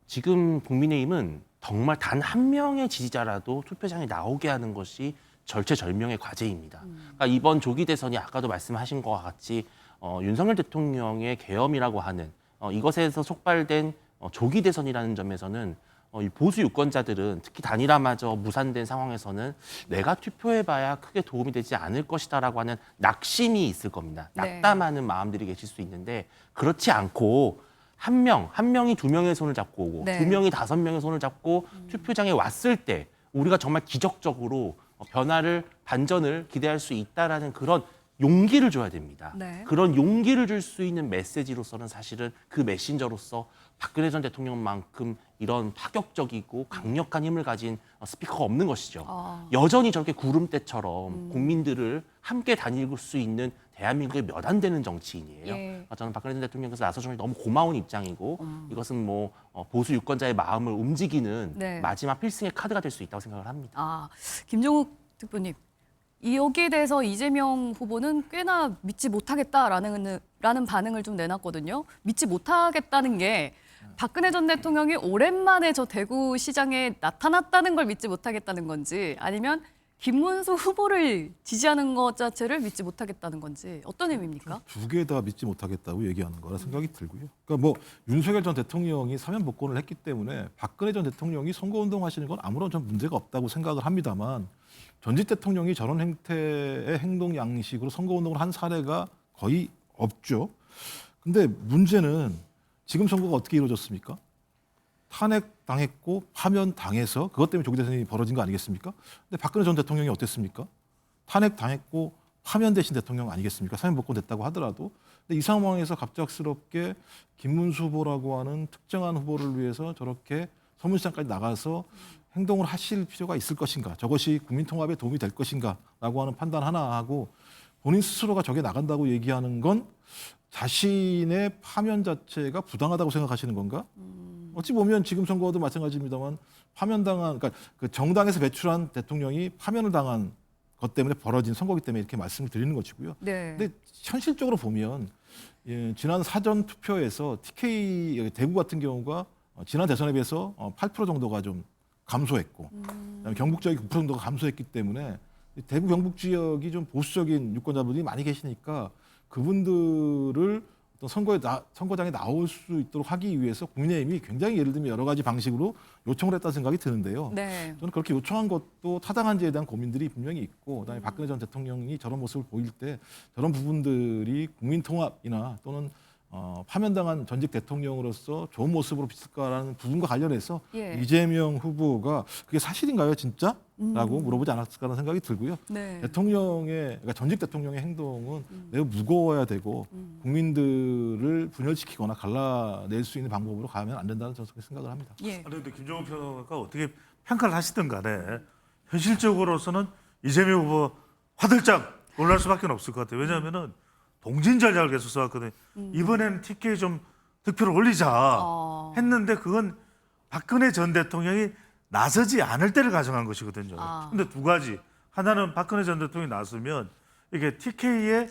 지금 국민의힘은 정말 단 한 명의 지지자라도 투표장에 나오게 하는 것이 절체절명의 과제입니다. 그러니까 이번 조기 대선이 아까도 말씀하신 것과 같이 윤석열 대통령의 계엄이라고 하는 이것에서 촉발된 조기 대선이라는 점에서는 이 보수 유권자들은 특히 단일화마저 무산된 상황에서는 내가 투표해봐야 크게 도움이 되지 않을 것이다라고 하는 낙심이 있을 겁니다. 네. 낙담하는 마음들이 계실 수 있는데 그렇지 않고 한 명이 2명의 손을 잡고 오고 네. 2명이 5명의 손을 잡고 투표장에 왔을 때 우리가 정말 기적적으로 변화를 반전을 기대할 수 있다라는 그런 용기를 줘야 됩니다. 네. 그런 용기를 줄 수 있는 메시지로서는 사실은 그 메신저로서 박근혜 전 대통령만큼 이런 파격적이고 강력한 힘을 가진 스피커가 없는 것이죠. 여전히 저렇게 구름대처럼 국민들을 함께 다닐 수 있는 대한민국의 몇 안 되는 정치인이에요. 예. 저는 박근혜 전 대통령께서 나서주는 게 너무 고마운 입장이고 이것은 뭐 보수 유권자의 마음을 움직이는 네. 마지막 필승의 카드가 될 수 있다고 생각을 합니다. 김종욱 특보님. 여기에 대해서 이재명 후보는 꽤나 믿지 못하겠다라는 반응을 좀 내놨거든요. 믿지 못하겠다는 게 박근혜 전 대통령이 오랜만에 저 대구시장에 나타났다는 걸 믿지 못하겠다는 건지 아니면 김문수 후보를 지지하는 것 자체를 믿지 못하겠다는 건지 어떤 의미입니까? 두 개 다 믿지 못하겠다고 얘기하는 거라 생각이 들고요. 그러니까 뭐 윤석열 전 대통령이 사면 복권을 했기 때문에 박근혜 전 대통령이 선거운동 하시는 건 아무런 전 문제가 없다고 생각을 합니다만 전직 대통령이 저런 행태의 행동 양식으로 선거운동을 한 사례가 거의 없죠. 근데 문제는 지금 선거가 어떻게 이루어졌습니까? 탄핵당했고 파면당해서 그것 때문에 조기 대선이 벌어진 거 아니겠습니까? 근데 박근혜 전 대통령이 어땠습니까? 탄핵당했고 파면되신 대통령 아니겠습니까? 사면복권 됐다고 하더라도. 근데 이 상황에서 갑작스럽게 김문수 후보라고 하는 특정한 후보를 위해서 저렇게 서문시장까지 나가서 행동을 하실 필요가 있을 것인가? 저것이 국민통합에 도움이 될 것인가라고 하는 판단 하나 하고 본인 스스로가 저게 나간다고 얘기하는 건 자신의 파면 자체가 부당하다고 생각하시는 건가? 어찌 보면 지금 선거도 마찬가지입니다만 파면당한, 그러니까 그 정당에서 배출한 대통령이 파면을 당한 것 때문에 벌어진 선거기 때문에 이렇게 말씀을 드리는 것이고요. 네. 근데 현실적으로 보면 지난 사전 투표에서 TK 대구 같은 경우가 지난 대선에 비해서 8% 정도가 좀 감소했고 그다음에 경북 지역이 9% 정도가 감소했기 때문에 대구 경북 지역이 좀 보수적인 유권자분들이 많이 계시니까 그분들을 어떤 선거장에 나올 수 있도록 하기 위해서 국민의힘이 굉장히 예를 들면 여러 가지 방식으로 요청을 했다는 생각이 드는데요. 네. 저는 그렇게 요청한 것도 타당한지에 대한 고민들이 분명히 있고 그다음에 박근혜 전 대통령이 저런 모습을 보일 때 저런 부분들이 국민통합이나 또는 파면당한 전직 대통령으로서 좋은 모습으로 비칠까라는 부분과 관련해서 예. 이재명 후보가 그게 사실인가요, 진짜? 라고 물어보지 않았을까라는 생각이 들고요. 네. 그러니까 전직 대통령의 행동은 매우 무거워야 되고 국민들을 분열시키거나 갈라낼 수 있는 방법으로 가면 안 된다는 저는 그렇게 생각을 합니다. 예. 그런데 김종욱 평론가가 어떻게 평가를 하시든 간에 현실적으로서는 이재명 후보 화들짝 놀랄 수밖에 없을 것 같아요. 왜냐하면은 동진 전략을 계속 써왔거든요. 이번에는 TK 좀 득표를 올리자 했는데 그건 박근혜 전 대통령이 나서지 않을 때를 가정한 것이거든요. 근데 두 가지. 하나는 박근혜 전 대통령이 나서면 이게 TK의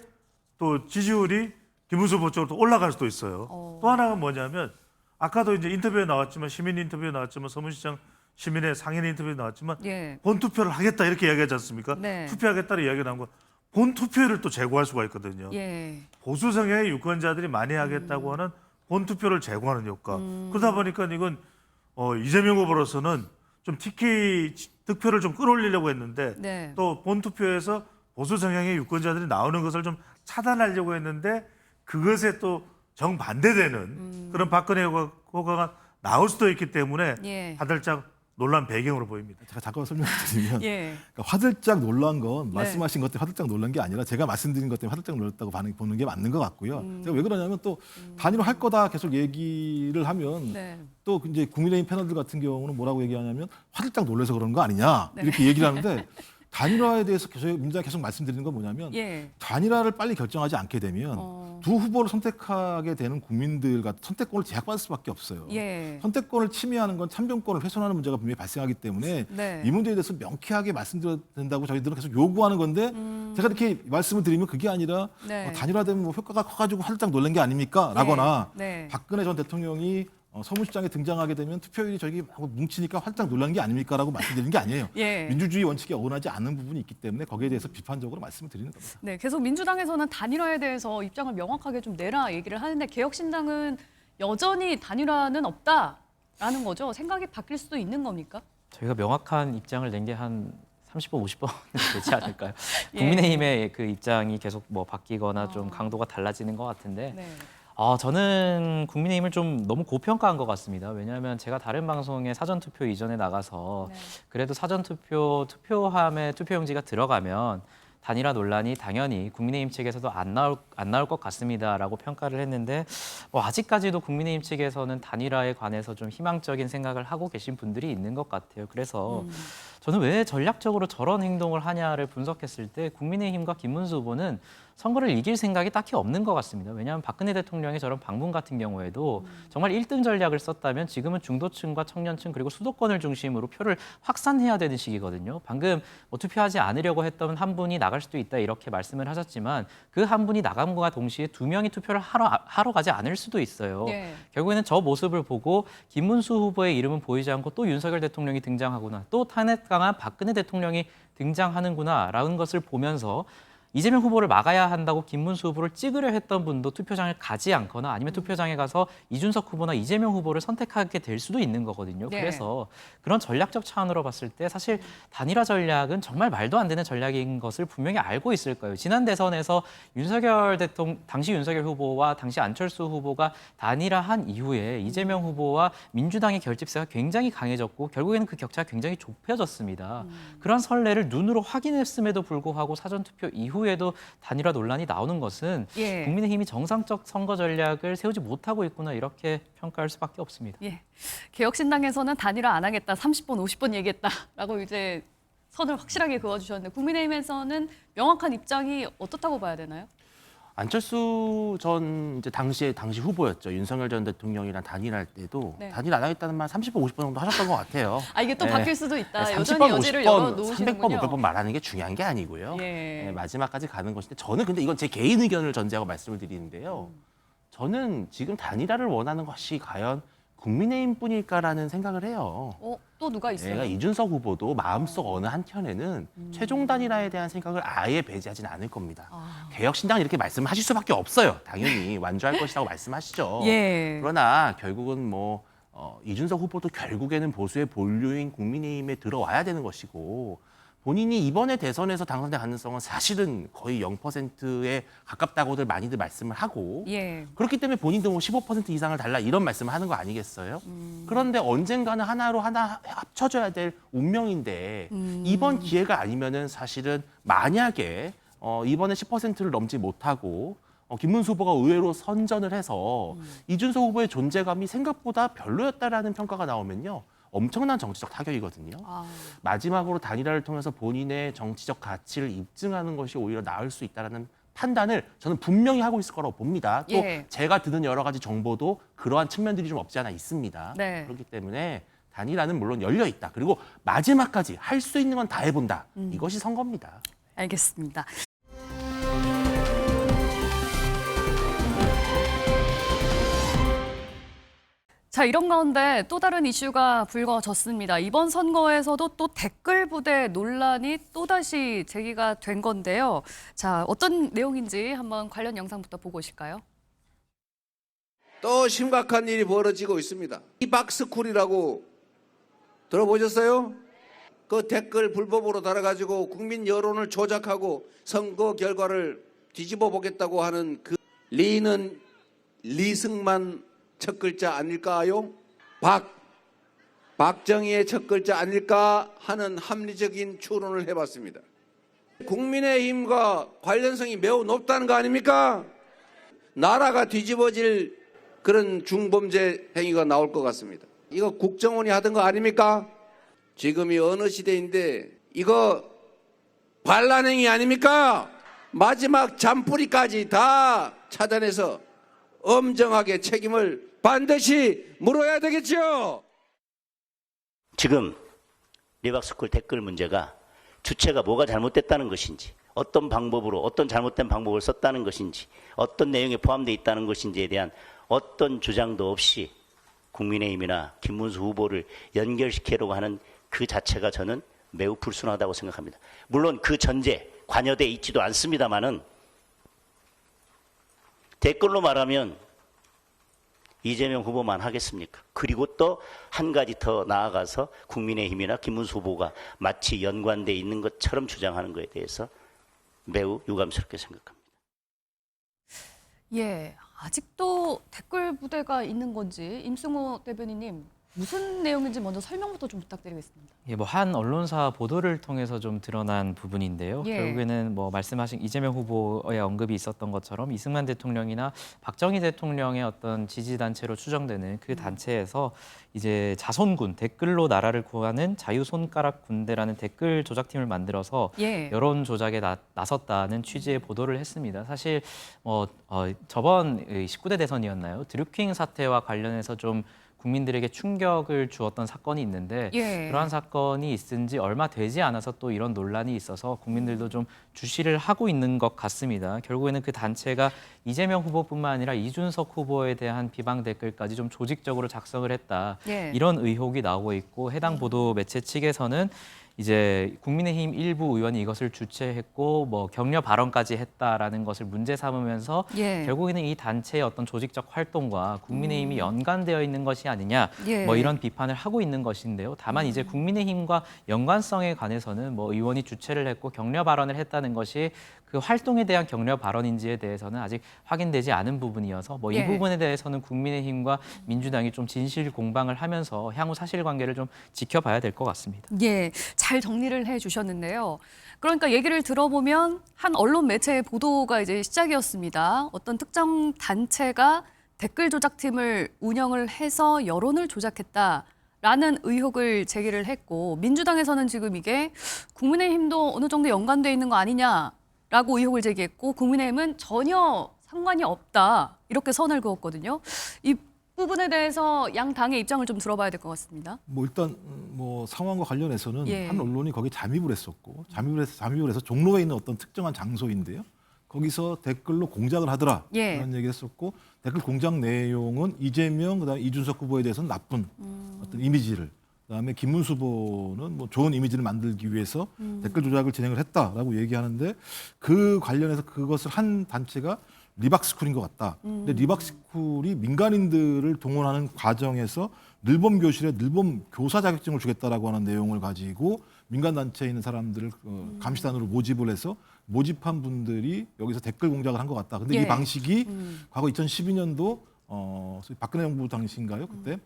또 지지율이 김문수 후보 쪽으로 또 올라갈 수도 있어요. 또 하나가 뭐냐면 아까도 이제 인터뷰에 나왔지만 시민 인터뷰에 나왔지만 서문시장 시민의 상인 인터뷰에 나왔지만 예. 본투표를 하겠다 이렇게 이야기하지 않습니까? 네. 투표하겠다는 이야기가 나온 거 본투표를 또 제고할 수가 있거든요. 예. 보수 성향의 유권자들이 많이 하겠다고 하는 본투표를 제고하는 효과. 그러다 보니까 이건 이재명 후보로서는 좀 TK 득표를 좀 끌어올리려고 했는데 네. 또 본투표에서 보수 성향의 유권자들이 나오는 것을 좀 차단하려고 했는데 그것에 또 정반대되는 그런 박근혜 효과가 나올 수도 있기 때문에 예. 화들짝 논란 배경으로 보입니다. 제가 잠깐 설명드리면 예. 그러니까 화들짝 놀란 건 네. 말씀하신 것 때문에 화들짝 놀란 게 아니라 제가 말씀드린 것 때문에 화들짝 놀랐다고 보는 게 맞는 것 같고요. 제가 왜 그러냐면 또 단일화 할 거다 계속 얘기를 하면 네. 또 이제 국민의힘 패널들 같은 경우는 뭐라고 얘기하냐면 화들짝 놀라서 그러는 거 아니냐 네. 이렇게 얘기를 하는데 단일화에 대해서 민주당이 계속 말씀드리는 건 뭐냐면 예. 단일화를 빨리 결정하지 않게 되면 두 후보를 선택하게 되는 국민들과 선택권을 제약받을 수밖에 없어요. 예. 선택권을 침해하는 건 참정권을 훼손하는 문제가 분명히 발생하기 때문에 네. 이 문제에 대해서 명쾌하게 말씀드려야 된다고 저희들은 계속 요구하는 건데 제가 이렇게 말씀을 드리면 그게 아니라 네. 단일화되면 뭐 효과가 커가지고 활짝 놀란 게 아닙니까? 라거나 네. 박근혜 전 대통령이 서문시장에 등장하게 되면 투표율이 저기 하고 뭉치니까 활짝 놀란 게 아닙니까라고 말씀드리는 게 아니에요. 예. 민주주의 원칙에 어긋나지 않는 부분이 있기 때문에 거기에 대해서 비판적으로 말씀을 드리는 겁니다. 네, 계속 민주당에서는 단일화에 대해서 입장을 명확하게 좀 내라 얘기를 하는데 개혁신당은 여전히 단일화는 없다라는 거죠. 생각이 바뀔 수도 있는 겁니까? 저희가 명확한 입장을 낸 게 한 30번, 50번 되지 않을까요? 예. 국민의힘의 그 입장이 계속 뭐 바뀌거나 좀 강도가 달라지는 것 같은데 네. 저는 국민의힘을 좀 너무 고평가한 것 같습니다. 왜냐하면 제가 다른 방송에 사전투표 이전에 나가서 그래도 사전투표 투표함에 투표용지가 들어가면 단일화 논란이 당연히 국민의힘 측에서도 안 나올 것 같습니다라고 평가를 했는데 아직까지도 국민의힘 측에서는 단일화에 관해서 좀 희망적인 생각을 하고 계신 분들이 있는 것 같아요. 그래서 저는 왜 전략적으로 저런 행동을 하냐를 분석했을 때 국민의힘과 김문수 후보는 선거를 이길 생각이 딱히 없는 것 같습니다. 왜냐하면 박근혜 대통령의 저런 방문 같은 경우에도 정말 1등 전략을 썼다면 지금은 중도층과 청년층 그리고 수도권을 중심으로 표를 확산해야 되는 시기거든요. 방금 투표하지 않으려고 했던 한 분이 나갈 수도 있다 이렇게 말씀을 하셨지만 그 한 분이 나감과 동시에 2명이 투표를 하러 가지 않을 수도 있어요. 네. 결국에는 저 모습을 보고 김문수 후보의 이름은 보이지 않고 또 윤석열 대통령이 등장하구나 또 탄핵 강한 박근혜 대통령이 등장하는구나라는 것을 보면서 이재명 후보를 막아야 한다고 김문수 후보를 찍으려 했던 분도 투표장을 가지 않거나 아니면 투표장에 가서 이준석 후보나 이재명 후보를 선택하게 될 수도 있는 거거든요. 네. 그래서 그런 전략적 차원으로 봤을 때 사실 단일화 전략은 정말 말도 안 되는 전략인 것을 분명히 알고 있을 거예요. 지난 대선에서 당시 윤석열 후보와 당시 안철수 후보가 단일화한 이후에 이재명 후보와 민주당의 결집세가 굉장히 강해졌고 결국에는 그 격차가 굉장히 좁혀졌습니다. 그런 선례를 눈으로 확인했음에도 불구하고 사전투표 이후에도 단일화 논란이 나오는 것은 예. 국민의힘이 정상적 선거 전략을 세우지 못하고 있구나 이렇게 평가할 수밖에 없습니다. 예. 개혁신당에서는 단일화 안 하겠다, 30번, 50번 얘기했다라고 이제 선을 확실하게 그어주셨는데 국민의힘에서는 명확한 입장이 어떻다고 봐야 되나요? 안철수 전 당시 후보였죠. 윤석열 전 대통령이랑 단일할 때도 네. 단일 안 하겠다는 말 30번, 50번 정도 하셨던 것 같아요. 이게 또 바뀔 수도 있다. 30번, 여전히 여지를 50번, 열어놓으시는군요. 300번, 500번 말하는 게 중요한 게 아니고요. 예. 마지막까지 가는 것인데 저는 근데 이건 제 개인 의견을 전제하고 말씀을 드리는데요. 저는 지금 단일화를 원하는 것이 과연 국민의힘뿐일까라는 생각을 해요. 또 누가 있어요? 내가 이준석 후보도 마음속 어느 한켠에는 최종 단일화에 대한 생각을 아예 배제하지는 않을 겁니다. 개혁신당은 이렇게 말씀하실 수밖에 없어요. 당연히 완주할 것이라고 말씀하시죠. 예. 그러나 결국은 이준석 후보도 결국에는 보수의 본류인 국민의힘에 들어와야 되는 것이고 본인이 이번에 대선에서 당선될 가능성은 사실은 거의 0%에 가깝다고들 많이들 말씀을 하고 예. 그렇기 때문에 본인도 15% 이상을 달라 이런 말씀을 하는 거 아니겠어요? 그런데 언젠가는 하나 합쳐져야 될 운명인데 이번 기회가 아니면은 사실은 만약에 이번에 10%를 넘지 못하고 김문수 후보가 의외로 선전을 해서 이준석 후보의 존재감이 생각보다 별로였다라는 평가가 나오면요. 엄청난 정치적 타격이거든요. 마지막으로 단일화를 통해서 본인의 정치적 가치를 입증하는 것이 오히려 나을 수 있다는 판단을 저는 분명히 하고 있을 거라고 봅니다. 또 예. 제가 듣는 여러 가지 정보도 그러한 측면들이 좀 없지 않아 있습니다. 네. 그렇기 때문에 단일화는 물론 열려 있다. 그리고 마지막까지 할 수 있는 건 다 해본다. 이것이 선거입니다. 알겠습니다. 자, 이런 가운데 또 다른 이슈가 불거졌습니다. 이번 선거에서도 또 댓글 부대 논란이 또다시 제기가 된 건데요. 자, 어떤 내용인지 한번 관련 영상부터 보고 오실까요? 또 심각한 일이 벌어지고 있습니다. 이박스쿨이라고 들어보셨어요? 그 댓글 불법으로 달아가지고 국민 여론을 조작하고 선거 결과를 뒤집어 보겠다고 하는 그 리는 리승만 첫 글자 아닐까요? 박정희의 첫 글자 아닐까 하는 합리적인 추론을 해봤습니다. 국민의힘과 관련성이 매우 높다는 거 아닙니까? 나라가 뒤집어질 그런 중범죄 행위가 나올 것 같습니다. 이거 국정원이 하던 거 아닙니까? 지금이 어느 시대인데 이거 반란행위 아닙니까? 마지막 잔뿌리까지 다 찾아내서 엄정하게 책임을 반드시 물어야 되겠죠. 지금 리박스쿨 댓글 문제가 주체가 뭐가 잘못됐다는 것인지, 어떤 방법으로 어떤 잘못된 방법을 썼다는 것인지, 어떤 내용에 포함되어 있다는 것인지에 대한 어떤 주장도 없이 국민의힘이나 김문수 후보를 연결시키려고 하는 그 자체가 저는 매우 불순하다고 생각합니다. 물론 그 전제 관여돼 있지도 않습니다만은 댓글로 말하면 이재명 후보만 하겠습니까? 그리고 또 한 가지 더 나아가서 국민의힘이나 김문수 후보가 마치 연관돼 있는 것처럼 주장하는 것에 대해서 매우 유감스럽게 생각합니다. 예, 아직도 댓글 부대가 있는 건지 임승호 대변인님 무슨 내용인지 먼저 설명부터 좀 부탁드리겠습니다. 예, 뭐 한 언론사 보도를 통해서 좀 드러난 부분인데요. 예. 결국에는 뭐 말씀하신 이재명 후보의 언급이 있었던 것처럼 이승만 대통령이나 박정희 대통령의 어떤 지지 단체로 추정되는 그 단체에서 이제 자손군 댓글로 나라를 구하는 자유손가락 군대라는 댓글 조작팀을 만들어서 예. 여론 조작에 나섰다는 취지의 보도를 했습니다. 사실 저번 19대 대선이었나요? 드루킹 사태와 관련해서 좀 국민들에게 충격을 주었던 사건이 있는데 예. 그러한 사건이 있은 지 얼마 되지 않아서 또 이런 논란이 있어서 국민들도 좀 주시를 하고 있는 것 같습니다. 결국에는 그 단체가 이재명 후보뿐만 아니라 이준석 후보에 대한 비방 댓글까지 좀 조직적으로 작성을 했다. 예. 이런 의혹이 나오고 있고 해당 보도 매체 측에서는 이제 국민의힘 일부 의원이 이것을 주최했고 뭐 격려 발언까지 했다라는 것을 문제 삼으면서 예. 결국에는 이 단체의 어떤 조직적 활동과 국민의힘이 연관되어 있는 것이 아니냐 예. 뭐 이런 비판을 하고 있는 것인데요. 다만 이제 국민의힘과 연관성에 관해서는 뭐 의원이 주최를 했고 격려 발언을 했다는 것이 그 활동에 대한 격려 발언인지에 대해서는 아직 확인되지 않은 부분이어서 뭐 이 예. 부분에 대해서는 국민의힘과 민주당이 좀 진실 공방을 하면서 향후 사실관계를 좀 지켜봐야 될 것 같습니다. 예, 잘 정리를 해주셨는데요. 그러니까 얘기를 들어보면 한 언론 매체의 보도가 이제 시작이었습니다. 어떤 특정 단체가 댓글 조작팀을 운영을 해서 여론을 조작했다라는 의혹을 제기를 했고 민주당에서는 지금 이게 국민의힘도 어느 정도 연관돼 있는 거 아니냐라고 의혹을 제기했고 국민의힘은 전혀 상관이 없다 이렇게 선을 그었거든요. 이 부분에 대해서 양 당의 입장을 좀 들어봐야 될 것 같습니다. 뭐 일단 뭐 상황과 관련해서는 예. 한 언론이 거기 잠입을 했었고 잠입을 해서 종로에 있는 어떤 특정한 장소인데요. 거기서 댓글로 공작을 하더라 예. 그런 얘기를 했었고 댓글 공작 내용은 이재명 그다음에 이준석 후보에 대해서는 나쁜 어떤 이미지를 그다음에 김문수 후보는 뭐 좋은 이미지를 만들기 위해서 댓글 조작을 진행을 했다라고 얘기하는데 그 관련해서 그것을 한 단체가 리박스쿨인 것 같다. 근데 리박스쿨이 민간인들을 동원하는 과정에서 늘봄 교실에 늘봄 교사 자격증을 주겠다라고 하는 내용을 가지고 민간 단체에 있는 사람들을 감시단으로 모집을 해서 모집한 분들이 여기서 댓글 공작을 한 것 같다. 근데 예. 이 방식이 과거 2012년도 소위 박근혜 정부 당시인가요? 그때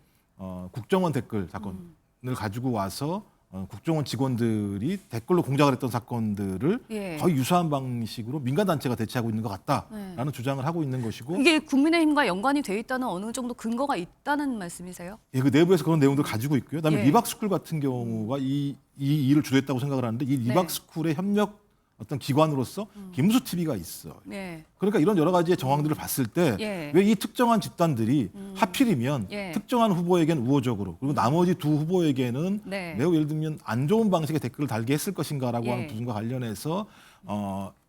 국정원 댓글 사건을 가지고 와서 국정원 직원들이 댓글로 공작을 했던 사건들을 예. 거의 유사한 방식으로 민간 단체가 대체하고 있는 것 같다라는 네. 주장을 하고 있는 것이고 이게 국민의힘과 연관이 돼 있다는 어느 정도 근거가 있다는 말씀이세요? 예, 그 내부에서 그런 내용들 가지고 있고요. 그다음에 예. 리박스쿨 같은 경우가 이 일을 주도했다고 생각을 하는데 이 리박스쿨의 협력 어떤 기관으로서 김문수 TV가 있어요. 네. 그러니까 이런 여러 가지의 정황들을 봤을 때 예. 왜 이 특정한 집단들이 하필이면 예. 특정한 후보에게는 우호적으로 그리고 나머지 두 후보에게는 네. 매우 예를 들면 안 좋은 방식의 댓글을 달게 했을 것인가라고 예. 하는 부분과 관련해서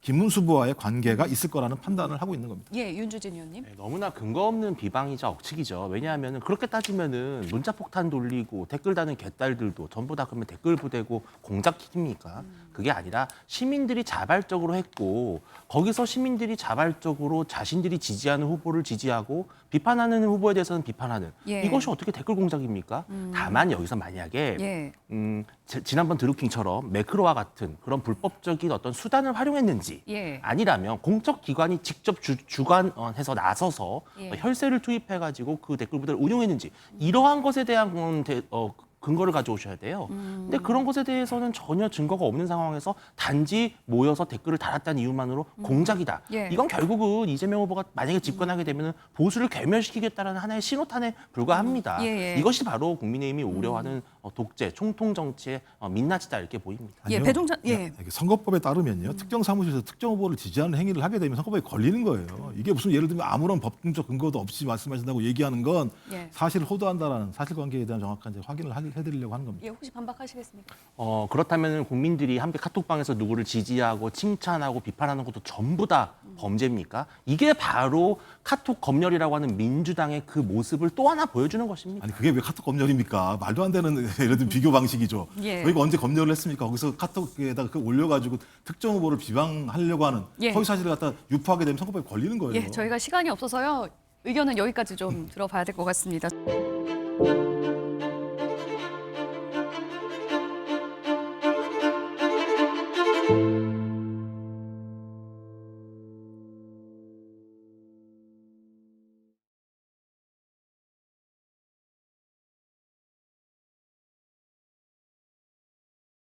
김문수 후보와의 관계가 있을 거라는 판단을 하고 있는 겁니다. 예, 윤주진 의원님. 네, 너무나 근거 없는 비방이자 억측이죠. 왜냐하면 그렇게 따지면은 문자폭탄 돌리고 댓글 다는 개딸들도 전부 다 그러면 댓글 부대고 공작팀입니까? 그게 아니라 시민들이 자발적으로 했고 거기서 시민들이 자발적으로 자신들이 지지하는 후보를 지지하고 비판하는 후보에 대해서는 비판하는 예. 이것이 어떻게 댓글 공작입니까? 다만 여기서 만약에 예. 지난번 드루킹처럼 매크로와 같은 그런 불법적인 어떤 수단을 활용했는지 예. 아니라면 공적 기관이 직접 주관해서 나서서 예. 혈세를 투입해가지고 그 댓글 부대를 운용했는지 이러한 것에 대한 근거를 가져오셔야 돼요. 근데 그런 것에 대해서는 전혀 증거가 없는 상황에서 단지 모여서 댓글을 달았다는 이유만으로 공작이다. 예. 이건 결국은 이재명 후보가 만약에 집권하게 되면 보수를 괴멸시키겠다는 하나의 신호탄에 불과합니다. 예. 이것이 바로 국민의힘이 우려하는 독재, 총통 정치의 민낯이다 이렇게 보입니다. 예, 아니요. 배종찬 이게 선거법에 따르면요. 특정 사무실에서 특정 후보를 지지하는 행위를 하게 되면 선거법에 걸리는 거예요. 이게 무슨 예를 들면 아무런 법률적 근거도 없이 말씀하신다고 얘기하는 건 예. 사실을 호도한다라는 사실관계에 대한 정확한 확인을 해드리려고 하는 겁니다. 예, 혹시 반박하시겠습니까? 그렇다면 국민들이 함께 카톡방에서 누구를 지지하고 칭찬하고 비판하는 것도 전부 다 범죄입니까? 이게 바로 카톡 검열이라고 하는 민주당의 그 모습을 또 하나 보여주는 것입니다. 아니 그게 왜 카톡 검열입니까? 말도 안 되는 예를 들면 비교 방식이죠. 예. 저희가 언제 검열을 했습니까? 거기서 카톡에다가 그 올려가지고 특정 후보를 비방하려고 하는 예. 허위 사실을 갖다 유포하게 되면 선거법에 걸리는 거예요. 예, 저희가 시간이 없어서요. 의견은 여기까지 좀 들어봐야 될 것 같습니다.